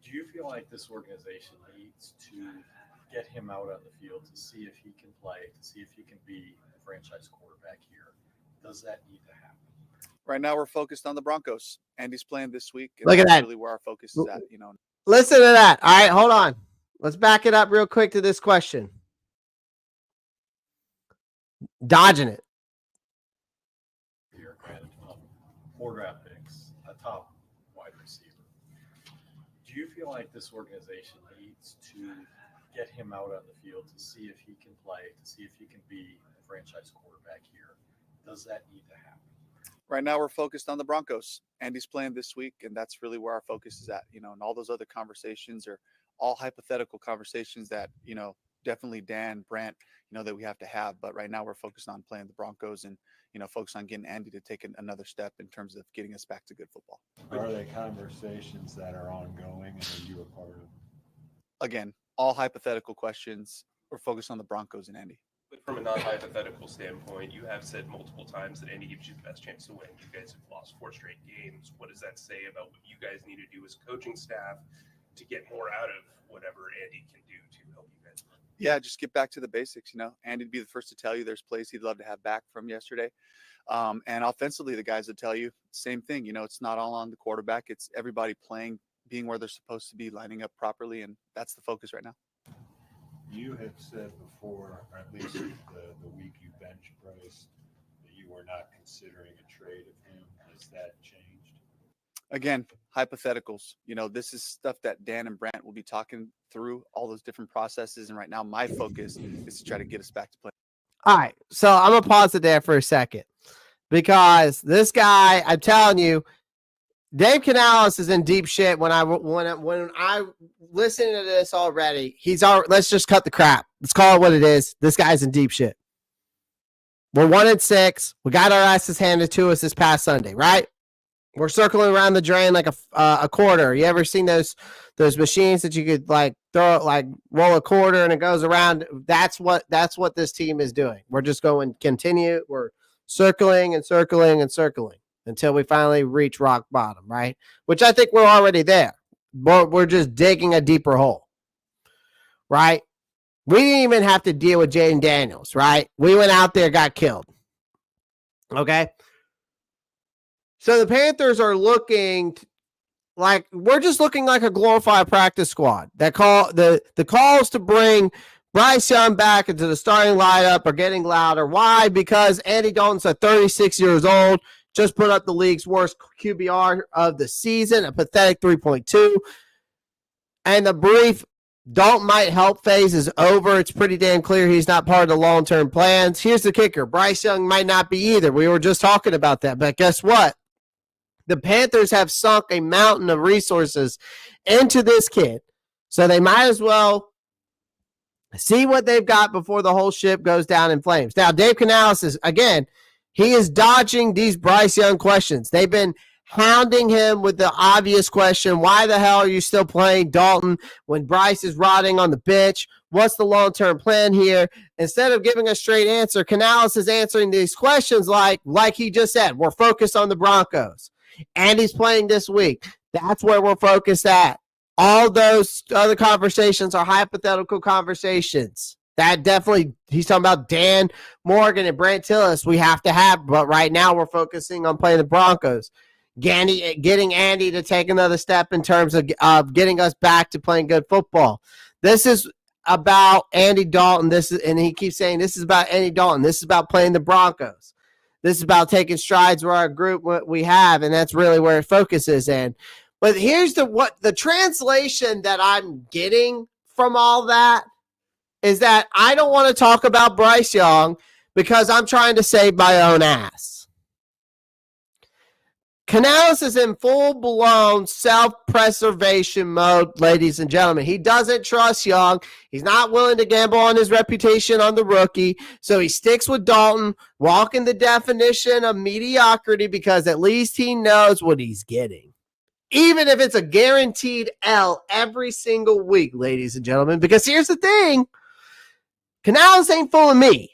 Do you feel like this organization needs to get him out on the field to see if he can play, to see if he can be a franchise quarterback here? Does that need to happen? Right now, we're focused on the Broncos. Andy's playing this week. Look at that. Really where our focus is at, Listen to that. All right, hold on. Let's back it up real quick to this question. Dodging it. Here, granted, 4 draft picks, a top wide receiver. Do you feel like this organization needs to get him out on the field to see if he can play, to see if he can be a franchise quarterback here? Does that need to happen? Right now, we're focused on the Broncos. Andy's playing this week, and that's really where our focus is at. And all those other conversations are all hypothetical conversations that, definitely Dan, Brant, that we have to have. But right now, we're focused on playing the Broncos and, focus on getting Andy to take another step in terms of getting us back to good football. Are they conversations that are ongoing, and are you a part of them? Again, all hypothetical questions. We're focused on the Broncos and Andy. But from a non-hypothetical standpoint, you have said multiple times that Andy gives you the best chance to win. You guys have lost 4 straight games. What does that say about what you guys need to do as a coaching staff to get more out of whatever Andy can do to help you guys? Yeah, just get back to the basics. Andy'd be the first to tell you there's plays he'd love to have back from yesterday. And offensively, the guys would tell you same thing. It's not all on the quarterback. It's everybody playing, being where they're supposed to be, lining up properly, and that's the focus right now. You have said before, or at least the week you bench Bryce, that you were not considering a trade of him. Has that changed? Again, hypotheticals. This is stuff that Dan and Brant will be talking through, all those different processes. And right now, my focus is to try to get us back to play. All right, so I'm going to pause it there for a second because this guy, I'm telling you, Dave Canales is in deep shit. When I listen to this already, let's just cut the crap. Let's call it what it is. This guy's in deep shit. We're 1-6. We got our asses handed to us this past Sunday, right? We're circling around the drain like a quarter. You ever seen those machines that you could roll a quarter and it goes around? That's what this team is doing. We're just going continue. We're circling and circling and circling until we finally reach rock bottom, right? Which I think we're already there. But we're just digging a deeper hole, right? We didn't even have to deal with Jaden Daniels, right? We went out there, got killed. Okay? So the Panthers are looking like we're just looking like a glorified practice squad. The calls to bring Bryce Young back into the starting lineup are getting louder. Why? Because Andy Dalton's at 36 years old, just put up the league's worst QBR of the season, a pathetic 3.2. And the brief Dalton might help phase is over. It's pretty damn clear he's not part of the long-term plans. Here's the kicker. Bryce Young might not be either. We were just talking about that. But guess what? The Panthers have sunk a mountain of resources into this kid. So they might as well see what they've got before the whole ship goes down in flames. Now, Dave Canales is, again, he is dodging these Bryce Young questions. They've been hounding him with the obvious question, why the hell are you still playing Dalton when Bryce is rotting on the bench? What's the long-term plan here? Instead of giving a straight answer, Canales is answering these questions like he just said, we're focused on the Broncos. And he's playing this week. That's where we're focused at. All those other conversations are hypothetical conversations. That definitely, he's talking about Dan Morgan and Brant Tillis we have to have, but right now we're focusing on playing the Broncos. Getting Andy to take another step in terms of getting us back to playing good football. This is about Andy Dalton. And he keeps saying this is about Andy Dalton. This is about playing the Broncos. This is about taking strides with our group we have, and that's really where it focuses in. But here's the translation that I'm getting from all that is that I don't want to talk about Bryce Young because I'm trying to save my own ass. Canales is in full-blown self-preservation mode, ladies and gentlemen. He doesn't trust Young. He's not willing to gamble on his reputation on the rookie, so he sticks with Dalton, walking the definition of mediocrity because at least he knows what he's getting. Even if it's a guaranteed L every single week, ladies and gentlemen, because here's the thing. Canales ain't fooling me.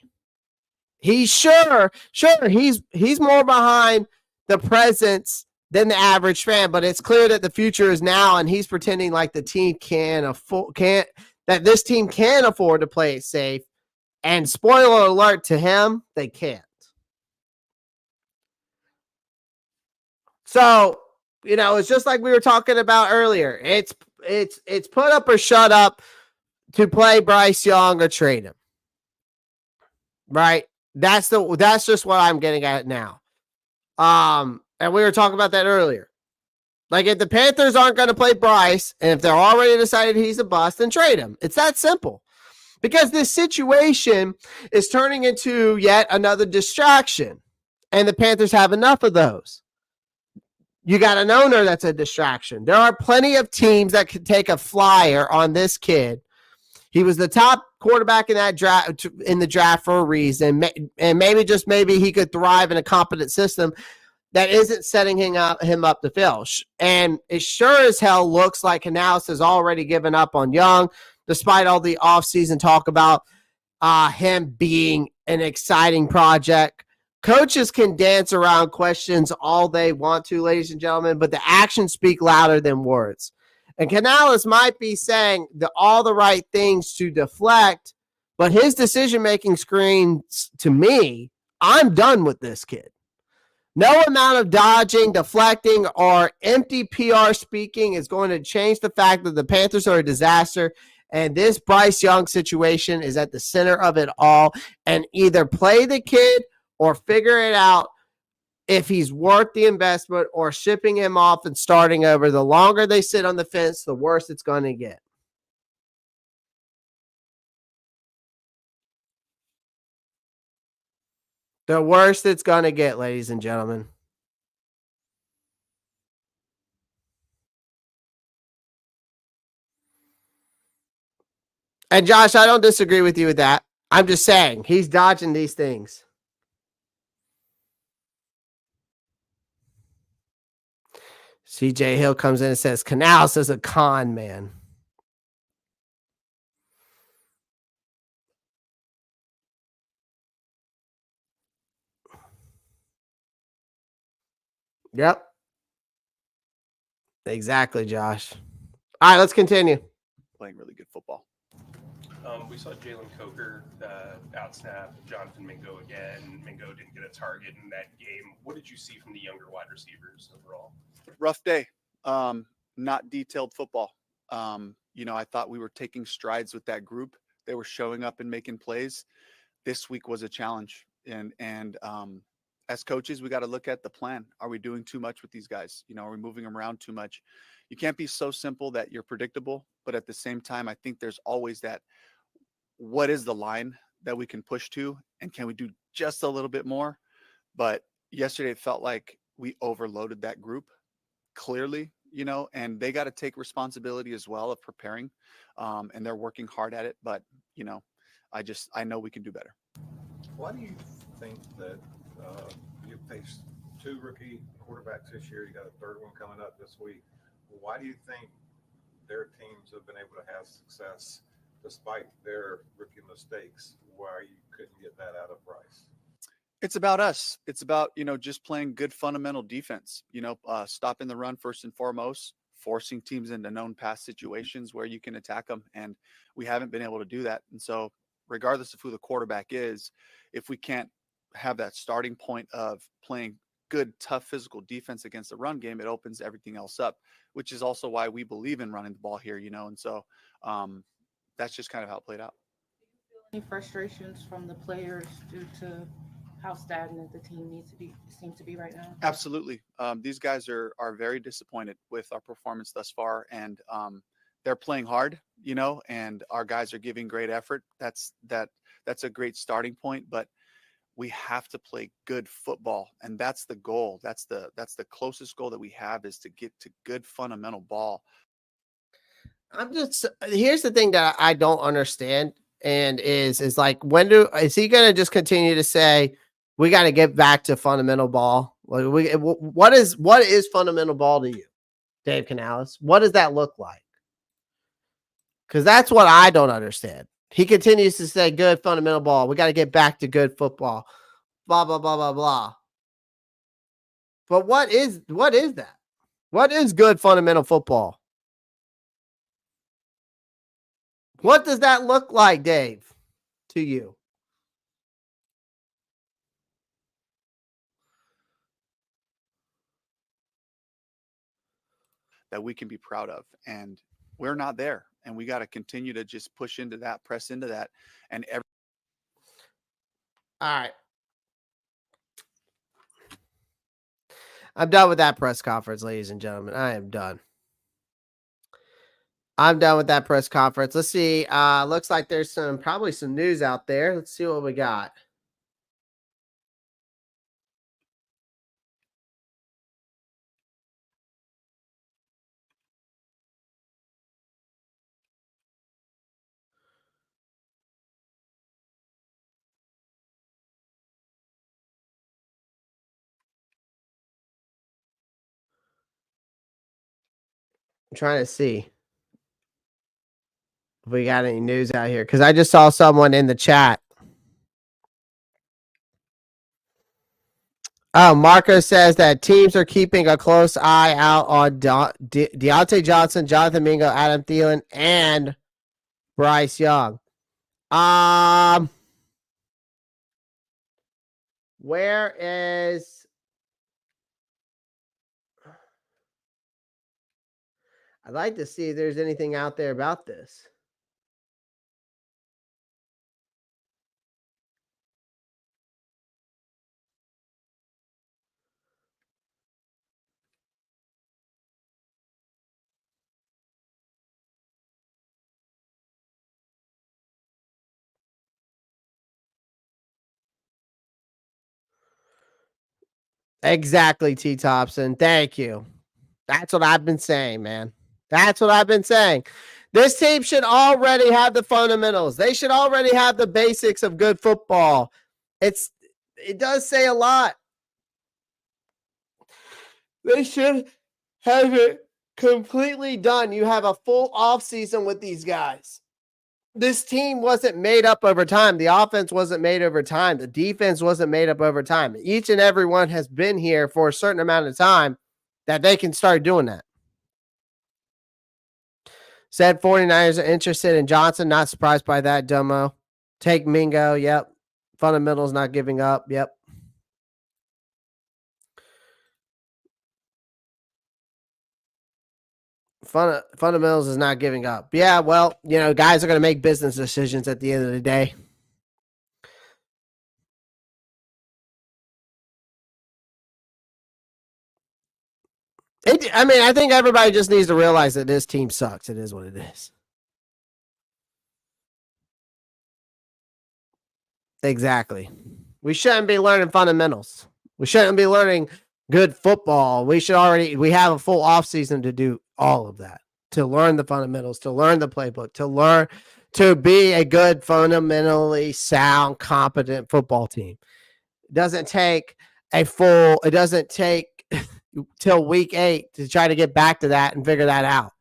He's sure he's more behind the presence than the average fan, but it's clear that the future is now, and he's pretending like the team that this team can afford to play it safe. And spoiler alert to him, they can't. So, it's just like we were talking about earlier. It's put up or shut up to play Bryce Young or trade him. Right? That's just what I'm getting at now. And we were talking about that earlier. Like, if the Panthers aren't going to play Bryce, and if they're already decided he's a bust, then trade him. It's that simple. Because this situation is turning into yet another distraction. And the Panthers have enough of those. You got an owner that's a distraction. There are plenty of teams that could take a flyer on this kid. He was the top quarterback in the draft for a reason, and maybe he could thrive in a competent system that isn't setting him up to fail. And it sure as hell looks like Canales has already given up on Young, despite all the offseason talk about him being an exciting project. Coaches can dance around questions all they want to, ladies and gentlemen, but the actions speak louder than words. And Canales might be saying all the right things to deflect, but his decision-making screams to me, I'm done with this kid. No amount of dodging, deflecting, or empty PR speaking is going to change the fact that the Panthers are a disaster. And this Bryce Young situation is at the center of it all. And either play the kid or figure it out if he's worth the investment, or shipping him off and starting over. The longer they sit on the fence, the worse it's going to get. The worst it's going to get, ladies and gentlemen. And Josh, I don't disagree with you with that. I'm just saying he's dodging these things. CJ Hill comes in and says, Canales is a con man. Yep. Exactly, Josh. All right, let's continue. Playing really good football. We saw Jalen Coker outsnap Jonathan Mingo again. Mingo didn't get a target in that game. What did you see from the younger wide receivers overall? Rough day. Not detailed football. I thought we were taking strides with that group. They were showing up and making plays. This week was a challenge. And as coaches, we got to look at the plan. Are we doing too much with these guys? Are we moving them around too much? You can't be so simple that you're predictable. But at the same time, I think there's always that, what is the line that we can push to? And can we do just a little bit more? But yesterday, it felt like we overloaded that group clearly, and they got to take responsibility as well of preparing. And they're working hard at it. But, I know we can do better. Why do you think that you faced 2 rookie quarterbacks this year? You got a third one coming up this week. Why do you think their teams have been able to have success despite their rookie mistakes? Why you couldn't get that out of Bryce? It's about us. It's about, just playing good fundamental defense, stopping the run first and foremost, forcing teams into known pass situations where you can attack them. And we haven't been able to do that. And so regardless of who the quarterback is, if we can't have that starting point of playing good, tough physical defense against the run game, it opens everything else up, which is also why we believe in running the ball here, and so that's just kind of how it played out. Any frustrations from the players due to how stagnant the team seems to be right now? Absolutely. These guys are very disappointed with our performance thus far, and they're playing hard, and our guys are giving great effort. That's a great starting point, but we have to play good football, and that's the goal. That's the closest goal that we have, is to get to good fundamental ball. Here's the thing that I don't understand, and is like, is he going to just continue to say we got to get back to fundamental ball? Like, what is fundamental ball to you, Dave Canales? What does that look like? Because that's what I don't understand. He continues to say good fundamental ball. We got to get back to good football. Blah, blah, blah, blah, blah. But what is that? What is good fundamental football? What does that look like, Dave, to you? That we can be proud of. And we're not there. And we got to continue to just push into that, press into that. And all right. I'm done with that press conference, ladies and gentlemen. I am done. I'm done with that press conference. Let's see. Looks like there's probably some news out there. Let's see what we got. I'm trying to see if we got any news out here, because I just saw someone in the chat Oh, Marco says that teams are keeping a close eye out on Deontay Johnson, Jonathan Mingo, Adam Thielen, and Bryce Young. Where is? I'd like to see if there's anything out there about this. Exactly, T. Thompson. Thank you. That's what I've been saying, man. That's what I've been saying. This team should already have the fundamentals. They should already have the basics of good football. It does say a lot. They should have it completely done. You have a full offseason with these guys. This team wasn't made up over time. The offense wasn't made over time. The defense wasn't made up over time. Each and every one has been here for a certain amount of time that they can start doing that. Said 49ers are interested in Johnson. Not surprised by that, Domo. Take Mingo. Yep. Fundamentals not giving up. Yep. Fundamentals is not giving up. Yeah, well, guys are going to make business decisions at the end of the day. I think everybody just needs to realize that this team sucks. It is what it is. Exactly. We shouldn't be learning fundamentals. We shouldn't be learning good football. We have a full offseason to do all of that, to learn the fundamentals, to learn the playbook, to be a good, fundamentally sound, competent football team. It doesn't take till week 8 to try to get back to that and figure that out.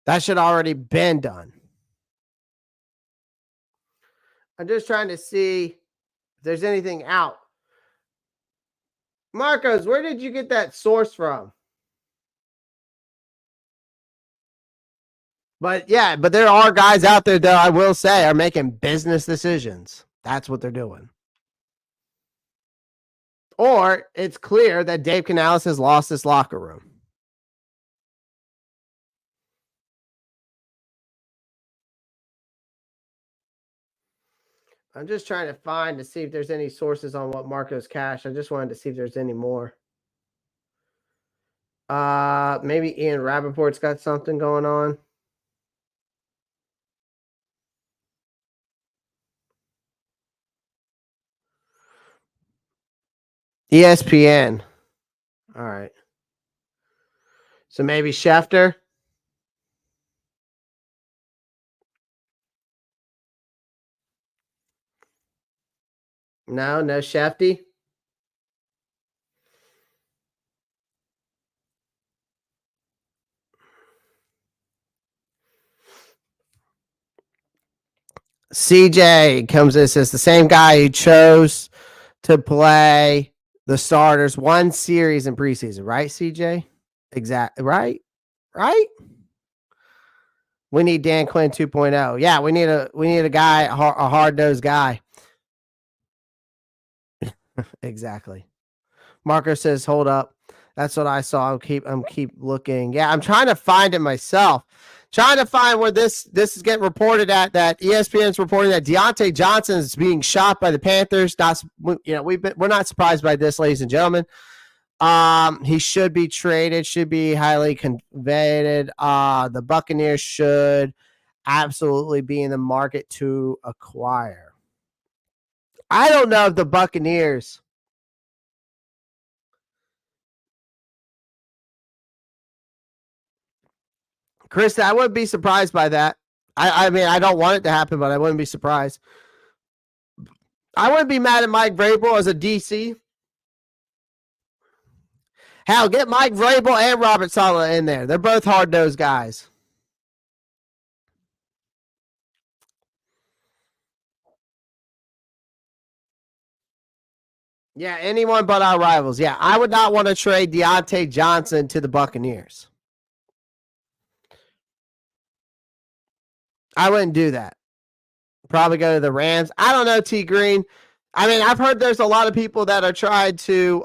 That should already been done. I'm just trying to see if there's anything out. Marcos, where did you get that source from? But there are guys out there that I will say are making business decisions. That's what they're doing. Or it's clear that Dave Canales has lost his locker room. I'm just trying to see if there's any sources on what Marco's cash. I just wanted to see if there's any more. Maybe Ian Rappaport's got something going on. ESPN. All right. So maybe Schefter. No Shefty. CJ comes in and says the same guy who chose to play the starters one series in preseason, right, CJ? Exactly. Right? We need Dan Quinn 2.0. Yeah, we need a guy, a hard-nosed guy. Exactly. Marco says, hold up. That's what I saw. I'm keep looking. Yeah, I'm trying to find it myself. Trying to find where this is getting reported at, that ESPN's reporting that Deontay Johnson is being shot by the Panthers. We're not surprised by this, ladies and gentlemen. He should be traded, should be highly conveyed. The Buccaneers should absolutely be in the market to acquire. I don't know if the Buccaneers. Chris, I wouldn't be surprised by that. I mean, I don't want it to happen, but I wouldn't be surprised. I wouldn't be mad at Mike Vrabel as a DC. Hell, get Mike Vrabel and Robert Saleh in there. They're both hard-nosed guys. Yeah, anyone but our rivals. Yeah, I would not want to trade Deontay Johnson to the Buccaneers. I wouldn't do that. Probably go to the Rams. I don't know, T Green. I mean, I've heard there's a lot of people that are trying to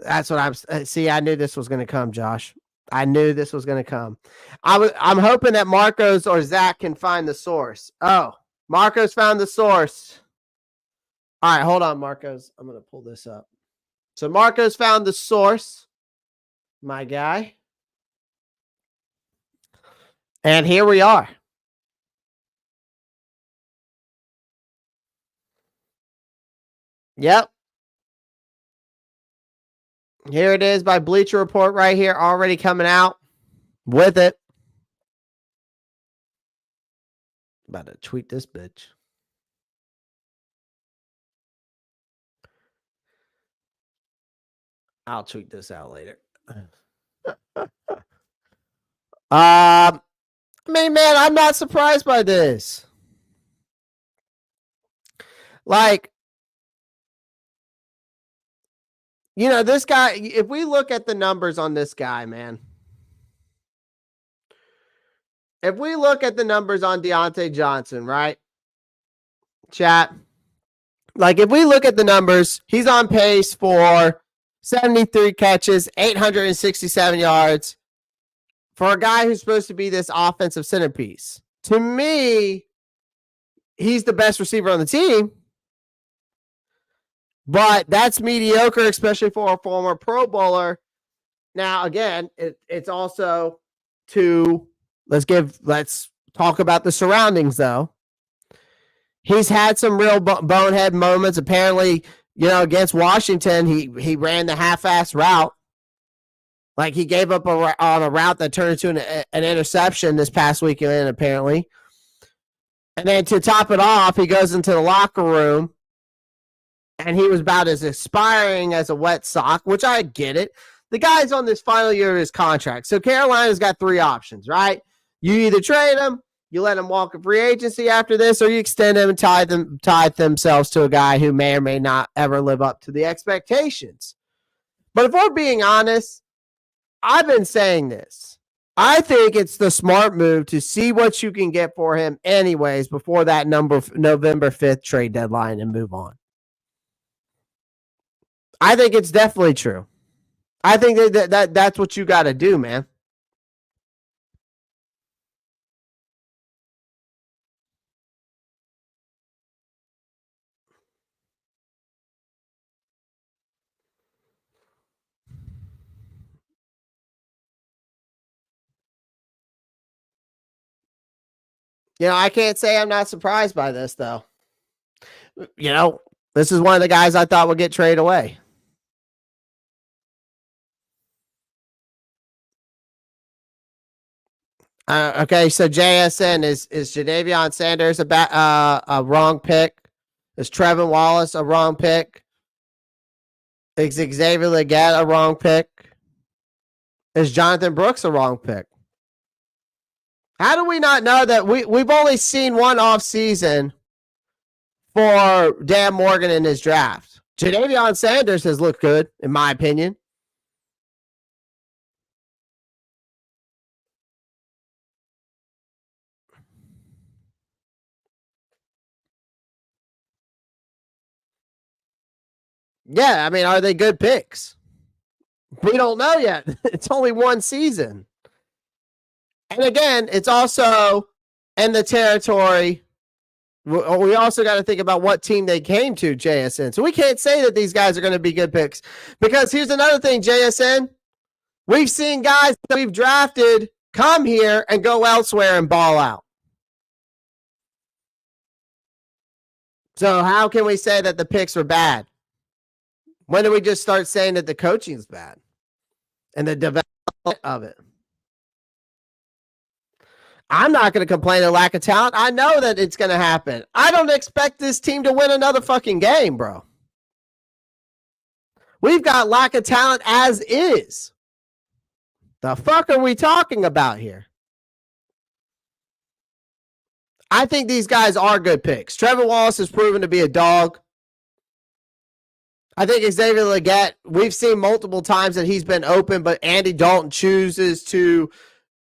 that's what I'm see, I knew this was going to come, Josh. I knew this was going to come. I'm hoping that Marcos or Zach can find the source. Oh, Marcos found the source. All right, hold on, Marcos. I'm going to pull this up. So Marcos found the source, my guy. And here we are. Yep. Here it is by Bleacher Report right here, already coming out with it. About to tweet this bitch. I'll tweet this out later. I mean, man, I'm not surprised by this. Like, you know, this guy, if we look at the numbers on this guy, man. If we look at the numbers on Deontay Johnson, right? Chat. Like, if we look at the numbers, he's on pace for 73 catches, 867 yards for a guy who's supposed to be this offensive centerpiece. To me, he's the best receiver on the team. But that's mediocre, especially for a former Pro Bowler. Now, again, it's also to let's talk about the surroundings, though. He's had some real bonehead moments. Apparently, you know, against Washington, he ran the half-ass route. Like, he gave up on a route that turned into an interception this past weekend, apparently. And then to top it off, he goes into the locker room, and he was about as aspiring as a wet sock, which I get it. The guy's on this final year of his contract. So Carolina's got three options, right? You either trade him, you let him walk in free agency after this, or you extend him and tie themselves to a guy who may or may not ever live up to the expectations. But if we're being honest, I've been saying this. I think it's the smart move to see what you can get for him anyways before that November 5th trade deadline and move on. I think it's definitely true. I think that's what you got to do, man. You know, I can't say I'm not surprised by this, though. You know, this is one of the guys I thought would get traded away. Okay, so JSN is Jadavion Sanders a wrong pick? Is Trevin Wallace a wrong pick? Is Xavier Legette a wrong pick? Is Jonathan Brooks a wrong pick? How do we not know that we've only seen one off season for Dan Morgan in his draft? Jadavion Sanders has looked good, in my opinion. Yeah, I mean, are they good picks? We don't know yet. It's only one season. And again, it's also in the territory. We also got to think about what team they came to, JSN. So we can't say that these guys are going to be good picks. Because here's another thing, JSN. We've seen guys that we've drafted come here and go elsewhere and ball out. So how can we say that the picks were bad? When do we just start saying that the coaching is bad and the development of it? I'm not going to complain of lack of talent. I know that it's going to happen. I don't expect this team to win another fucking game, bro. We've got lack of talent as is. The fuck are we talking about here? I think these guys are good picks. Trevor Wallace has proven to be a dog. I think Xavier Legette, we've seen multiple times that he's been open, but Andy Dalton chooses to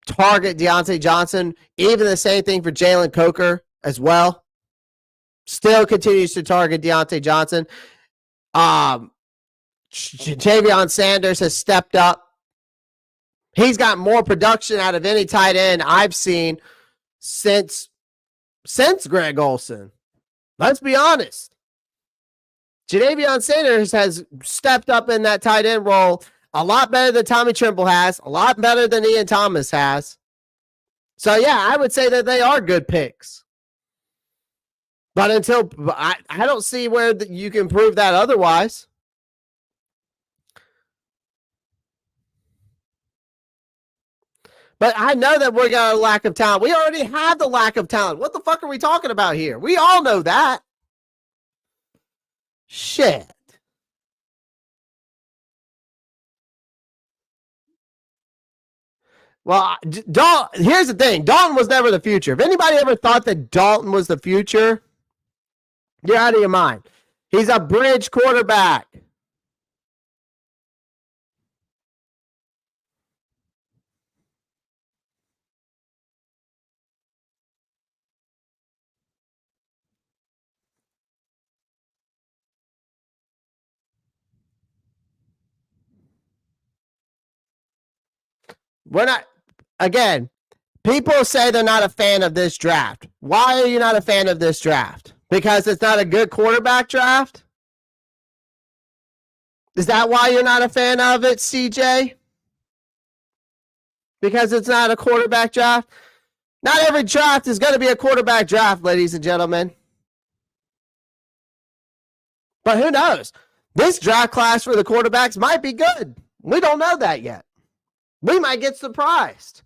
target Deontay Johnson. Even the same thing for Jalen Coker as well. Still continues to target Deontay Johnson. Javion Sanders has stepped up. He's got more production out of any tight end I've seen since Greg Olsen. Let's be honest. Javion Sanders has stepped up in that tight end role a lot better than Tommy Trimble has, a lot better than Ian Thomas has. So, yeah, I would say that they are good picks. But until I don't see where you can prove that otherwise. But I know that we got a lack of talent. We already have the lack of talent. What the fuck are we talking about here? We all know that. Shit. Well, here's the thing. Dalton was never the future. If anybody ever thought that Dalton was the future, you're out of your mind. He's a bridge quarterback. We're not, again, people say they're not a fan of this draft. Why are you not a fan of this draft? Because it's not a good quarterback draft? Is that why you're not a fan of it, CJ? Because it's not a quarterback draft? Not every draft is going to be a quarterback draft, ladies and gentlemen. But who knows? This draft class for the quarterbacks might be good. We don't know that yet. We might get surprised.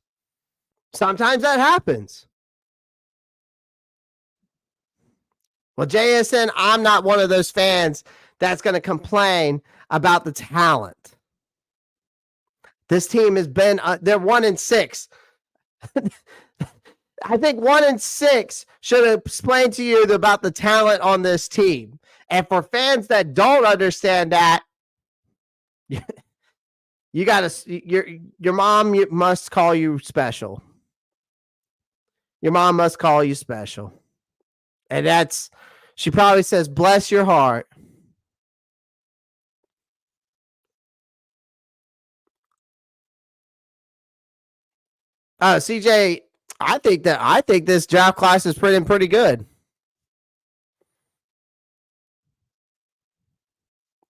Sometimes that happens. Well, JSN, I'm not one of those fans that's going to complain about the talent. This team has been, they're 1-6. I think 1-6 should explain to you about the talent on this team. And for fans that don't understand that, you gotta, your mom must call you special. Your mom must call you special. And that's, she probably says, bless your heart. CJ, I think this draft class is pretty good.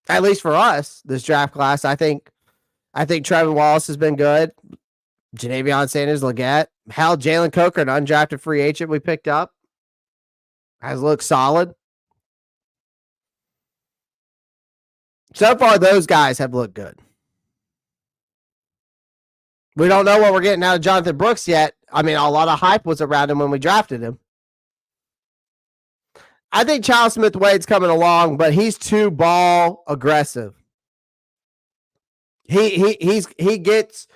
At least for us, this draft class, I think Trevor Wallace has been good. Janavion Sanders, Legette. Hell, Jalen Coker, an undrafted free agent we picked up, has looked solid. So far, those guys have looked good. We don't know what we're getting out of Jonathan Brooks yet. I mean, a lot of hype was around him when we drafted him. I think Charles Smith-Wade's coming along, but he's too ball aggressive. He gets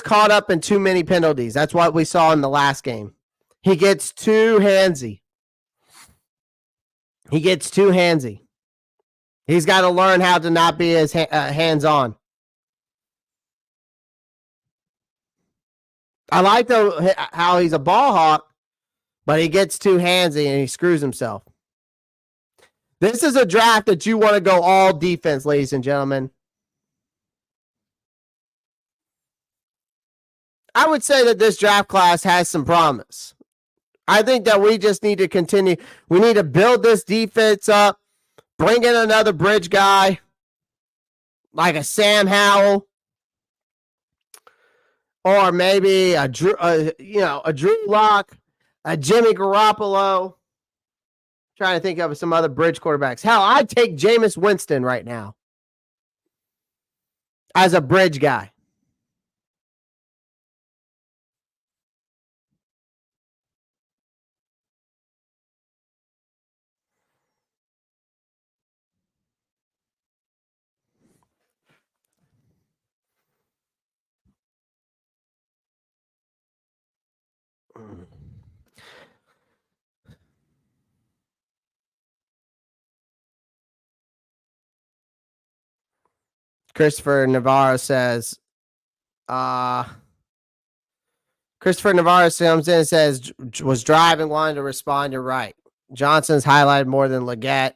caught up in too many penalties. That's what we saw in the last game. He gets too handsy. He's got to learn how to not be as hands-on. I like how he's a ball hawk, but he gets too handsy and he screws himself. This is a draft that you want to go all defense, ladies and gentlemen. I would say that this draft class has some promise. I think that we just need to continue. We need to build this defense up, bring in another bridge guy like a Sam Howell, or maybe a Drew Lock, a Jimmy Garoppolo. Trying to think of some other bridge quarterbacks. Hell, I'd take Jameis Winston right now as a bridge guy. Christopher Navarro says, Christopher Navarro comes in and says, was driving, wanted to respond. You're right. Johnson's highlighted more than Leggett.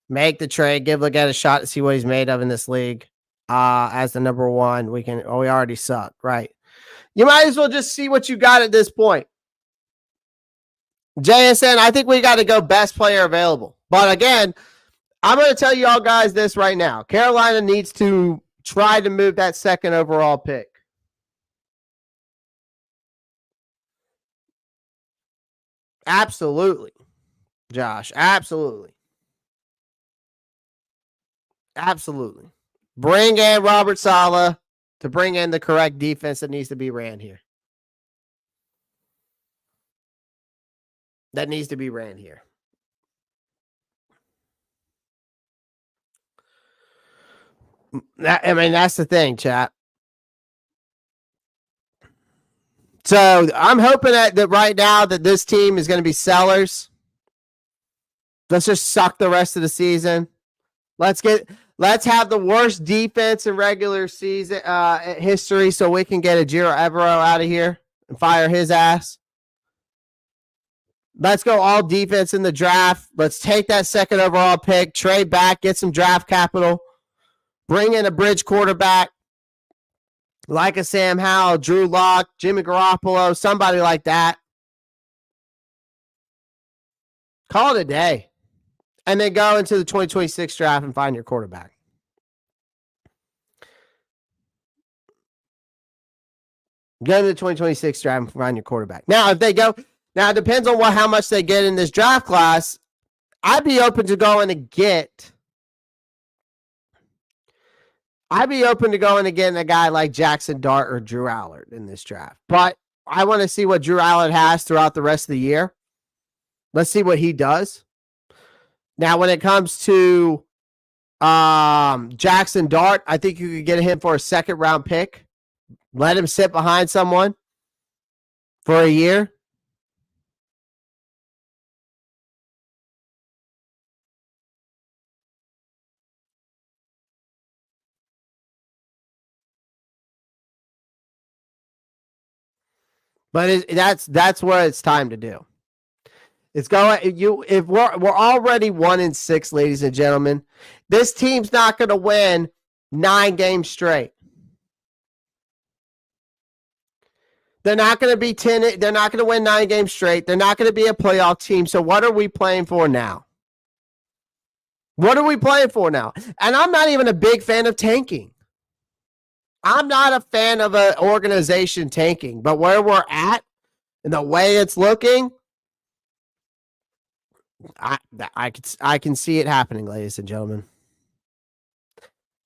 Make the trade. Give Leggett a shot to see what he's made of in this league. As the number one, we already suck. Right. You might as well just see what you got at this point. JSN, I think we got to go best player available. But again, I'm going to tell you all guys this right now. Carolina needs to try to move that second overall pick. Absolutely, Josh. Absolutely. Absolutely. Bring in Robert Saleh to bring in the correct defense that needs to be ran here. That needs to be ran here. That's the thing, chat. So I'm hoping that right now that this team is going to be sellers. Let's just suck the rest of the season. Let's have the worst defense in regular season history so we can get a Jiro Evero out of here and fire his ass. Let's go all defense in the draft. Let's take that second overall pick, trade back, get some draft capital, bring in a bridge quarterback like a Sam Howell, Drew Lock, Jimmy Garoppolo, somebody like that. Call it a day. And then go into the 2026 draft and find your quarterback. Go to the 2026 draft and find your quarterback. Now, if they go, now it depends on how much they get in this draft class. I'd be open to getting a guy like Jackson Dart or Drew Allard in this draft. But I want to see what Drew Allard has throughout the rest of the year. Let's see what he does. Now, when it comes to Jackson Dart, I think you could get him for a second-round pick. Let him sit behind someone for a year. But that's what it's time to do. It's going if we're already 1-6, ladies and gentlemen. This team's not going to win 9 games straight. They're not going to be 10. They're not going to win 9 games straight. They're not going to be a playoff team. So what are we playing for now? What are we playing for now? And I'm not even a big fan of tanking. I'm not a fan of an organization tanking, but where we're at and the way it's looking, I can see it happening, ladies and gentlemen.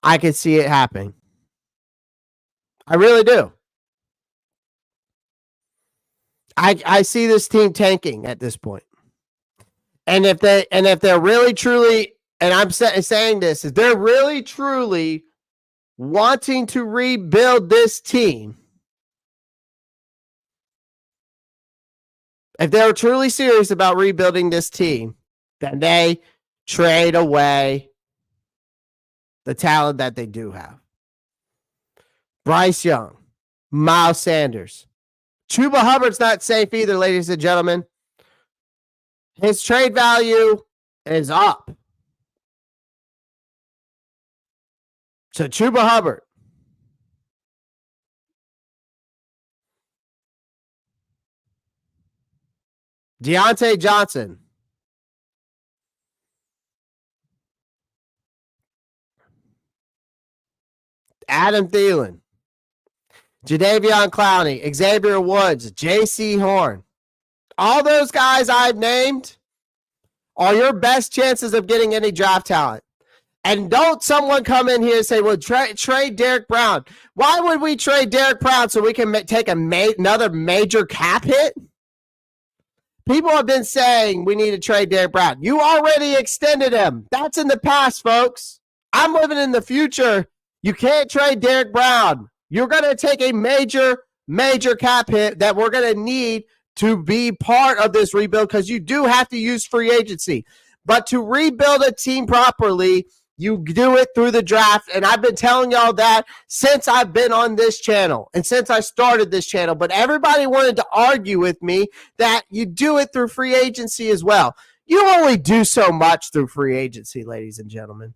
I can see it happening. I really do. I see this team tanking at this point. And if they're really truly, and I'm saying this, if they're really truly wanting to rebuild this team, if they're truly serious about rebuilding this team, then they trade away the talent that they do have. Bryce Young, Miles Sanders. Chuba Hubbard's not safe either, ladies and gentlemen. His trade value is up. So Chuba Hubbard. Deontay Johnson. Adam Thielen. Jadeveon Clowney. Xavier Woods. J.C. Horn. All those guys I've named are your best chances of getting any draft talent. And don't someone come in here and say, well, trade Derek Brown. Why would we trade Derek Brown so we can take another major cap hit? People have been saying we need to trade Derek Brown. You already extended him. That's in the past, folks. I'm living in the future. You can't trade Derek Brown. You're going to take a major cap hit that we're going to need to be part of this rebuild because you do have to use free agency. But to rebuild a team properly, You do it through the draft, and I've been telling y'all that since I've been on this channel and since I started this channel, but everybody wanted to argue with me that you do it through free agency as well. You only do so much through free agency, ladies and gentlemen.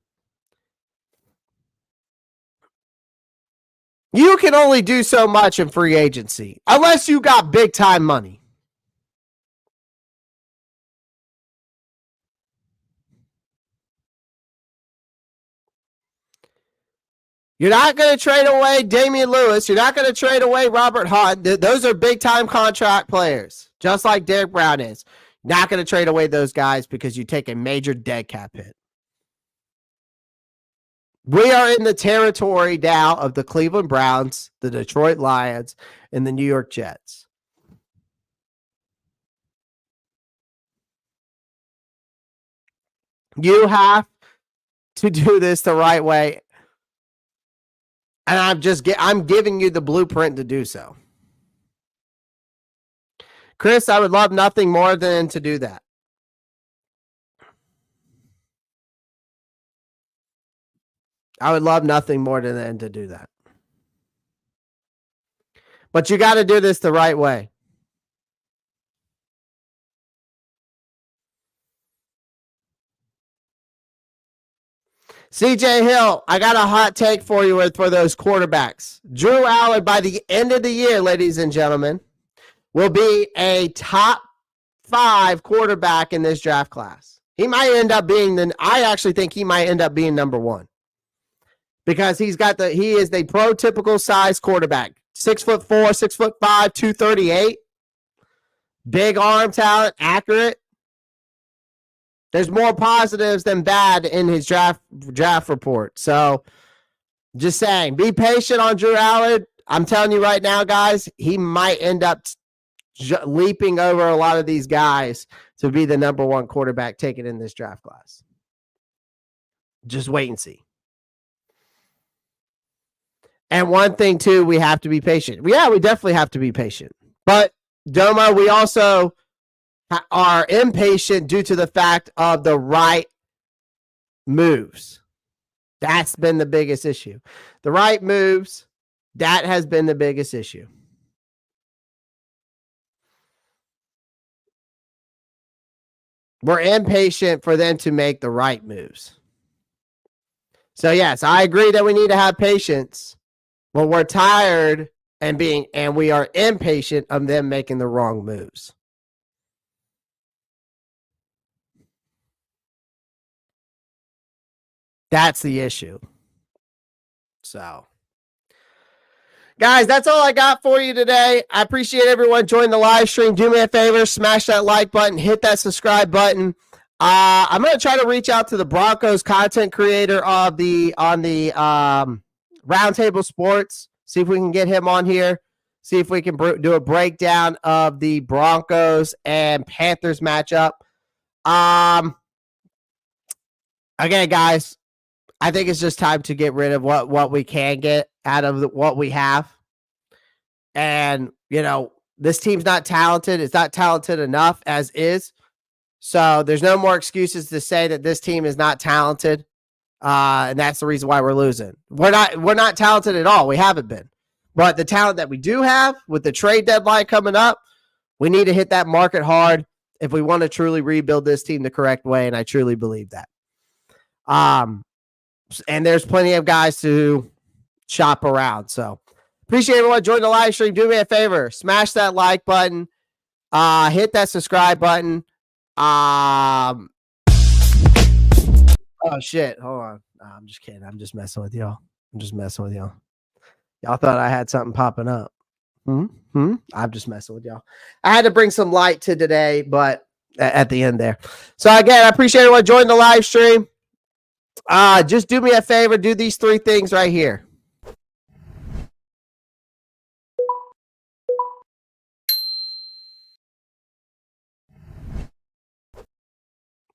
You can only do so much in free agency unless you got big time money. You're not going to trade away Damian Lewis. You're not going to trade away Robert Hunt. Those are big time contract players, just like Derek Brown is. Not going to trade away those guys because you take a major dead cap hit. We are in the territory now of the Cleveland Browns, the Detroit Lions, and the New York Jets. You have to do this the right way. And I'm giving you the blueprint to do so. Chris, I would love nothing more than to do that. I would love nothing more than to do that. But you got to do this the right way. CJ Hill, I got a hot take for you for those quarterbacks. Drew Allen, by the end of the year, ladies and gentlemen, will be a top 5 quarterback in this draft class. He might end up being I actually think he might end up being number 1. Because he is the prototypical size quarterback. 6'4", 6'5", 238. Big arm talent, accurate. There's more positives than bad in his draft report. So, just saying, be patient on Drew Allen. I'm telling you right now, guys, he might end up leaping over a lot of these guys to be the number 1 quarterback taken in this draft class. Just wait and see. And one thing, too, we have to be patient. Yeah, we definitely have to be patient. But, Doma, we also are impatient due to the fact of the right moves. That's been the biggest issue. The right moves, that has been the biggest issue. We're impatient for them to make the right moves. So, yes, I agree that we need to have patience, but we're tired and we are impatient of them making the wrong moves. That's the issue. So, guys, that's all I got for you today. I appreciate everyone joining the live stream. Do me a favor, smash that like button, hit that subscribe button. I'm going to try to reach out to the Broncos content creator on the Roundtable Sports, see if we can get him on here, see if we can do a breakdown of the Broncos and Panthers matchup. Again, guys, I think it's just time to get rid of what we can get out of what we have. And, this team's not talented. It's not talented enough as is. So there's no more excuses to say that this team is not talented. And that's the reason why we're losing. We're not talented at all. We haven't been. But the talent that we do have with the trade deadline coming up, we need to hit that market hard if we want to truly rebuild this team the correct way. And I truly believe that. And there's plenty of guys to shop around. So appreciate everyone joining the live stream. Do me a favor, smash that like button, hit that subscribe button. Oh shit, hold on. I'm just kidding. I'm just messing with y'all. Y'all thought I had something popping up. I'm just messing with y'all. I had to bring some light to today, but at the end there. So again, I appreciate everyone joining the live stream. Just do me a favor. Do these 3 things right here.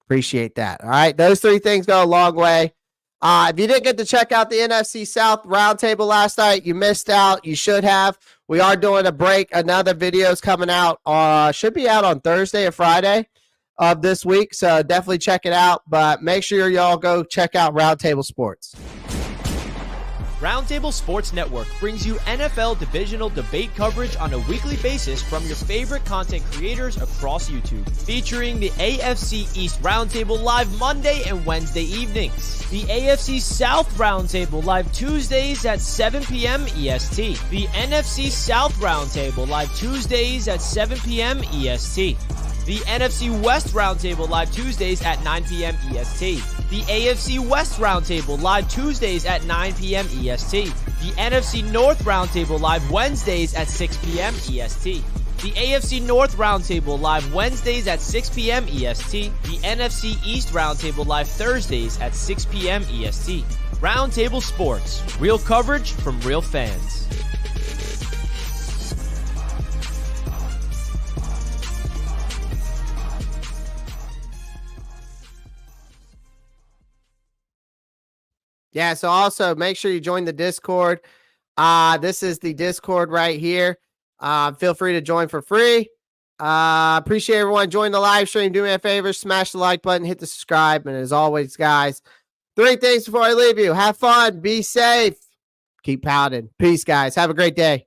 Appreciate that. All right. Those 3 things go a long way. If you didn't get to check out the NFC South Roundtable last night, you missed out. You should have. We are doing a break. Another video is coming out. Should be out on Thursday or Friday. of this week, so definitely check it out. But make sure y'all go check out Roundtable Sports. Roundtable Sports Network brings you NFL divisional debate coverage on a weekly basis from your favorite content creators across YouTube, featuring the AFC East Roundtable live Monday and Wednesday evenings, the AFC South Roundtable live Tuesdays at 7 p.m. EST, the NFC South Roundtable live Tuesdays at 7 p.m. EST, the NFC West Roundtable live Tuesdays at 9 p.m. EST. The AFC West Roundtable live Tuesdays at 9 p.m. EST. The NFC North Roundtable live Wednesdays at 6 p.m. EST. The AFC North Roundtable live Wednesdays at 6 p.m. EST. The NFC East Roundtable live Thursdays at 6 p.m. EST. Roundtable Sports. Real coverage from real fans. Yeah, so also make sure you join the Discord. This is the Discord right here. Feel free to join for free. Appreciate everyone joining the live stream. Do me a favor, smash the like button, hit the subscribe. And as always, guys, 3 things before I leave you. Have fun, be safe, keep pounding. Peace, guys. Have a great day.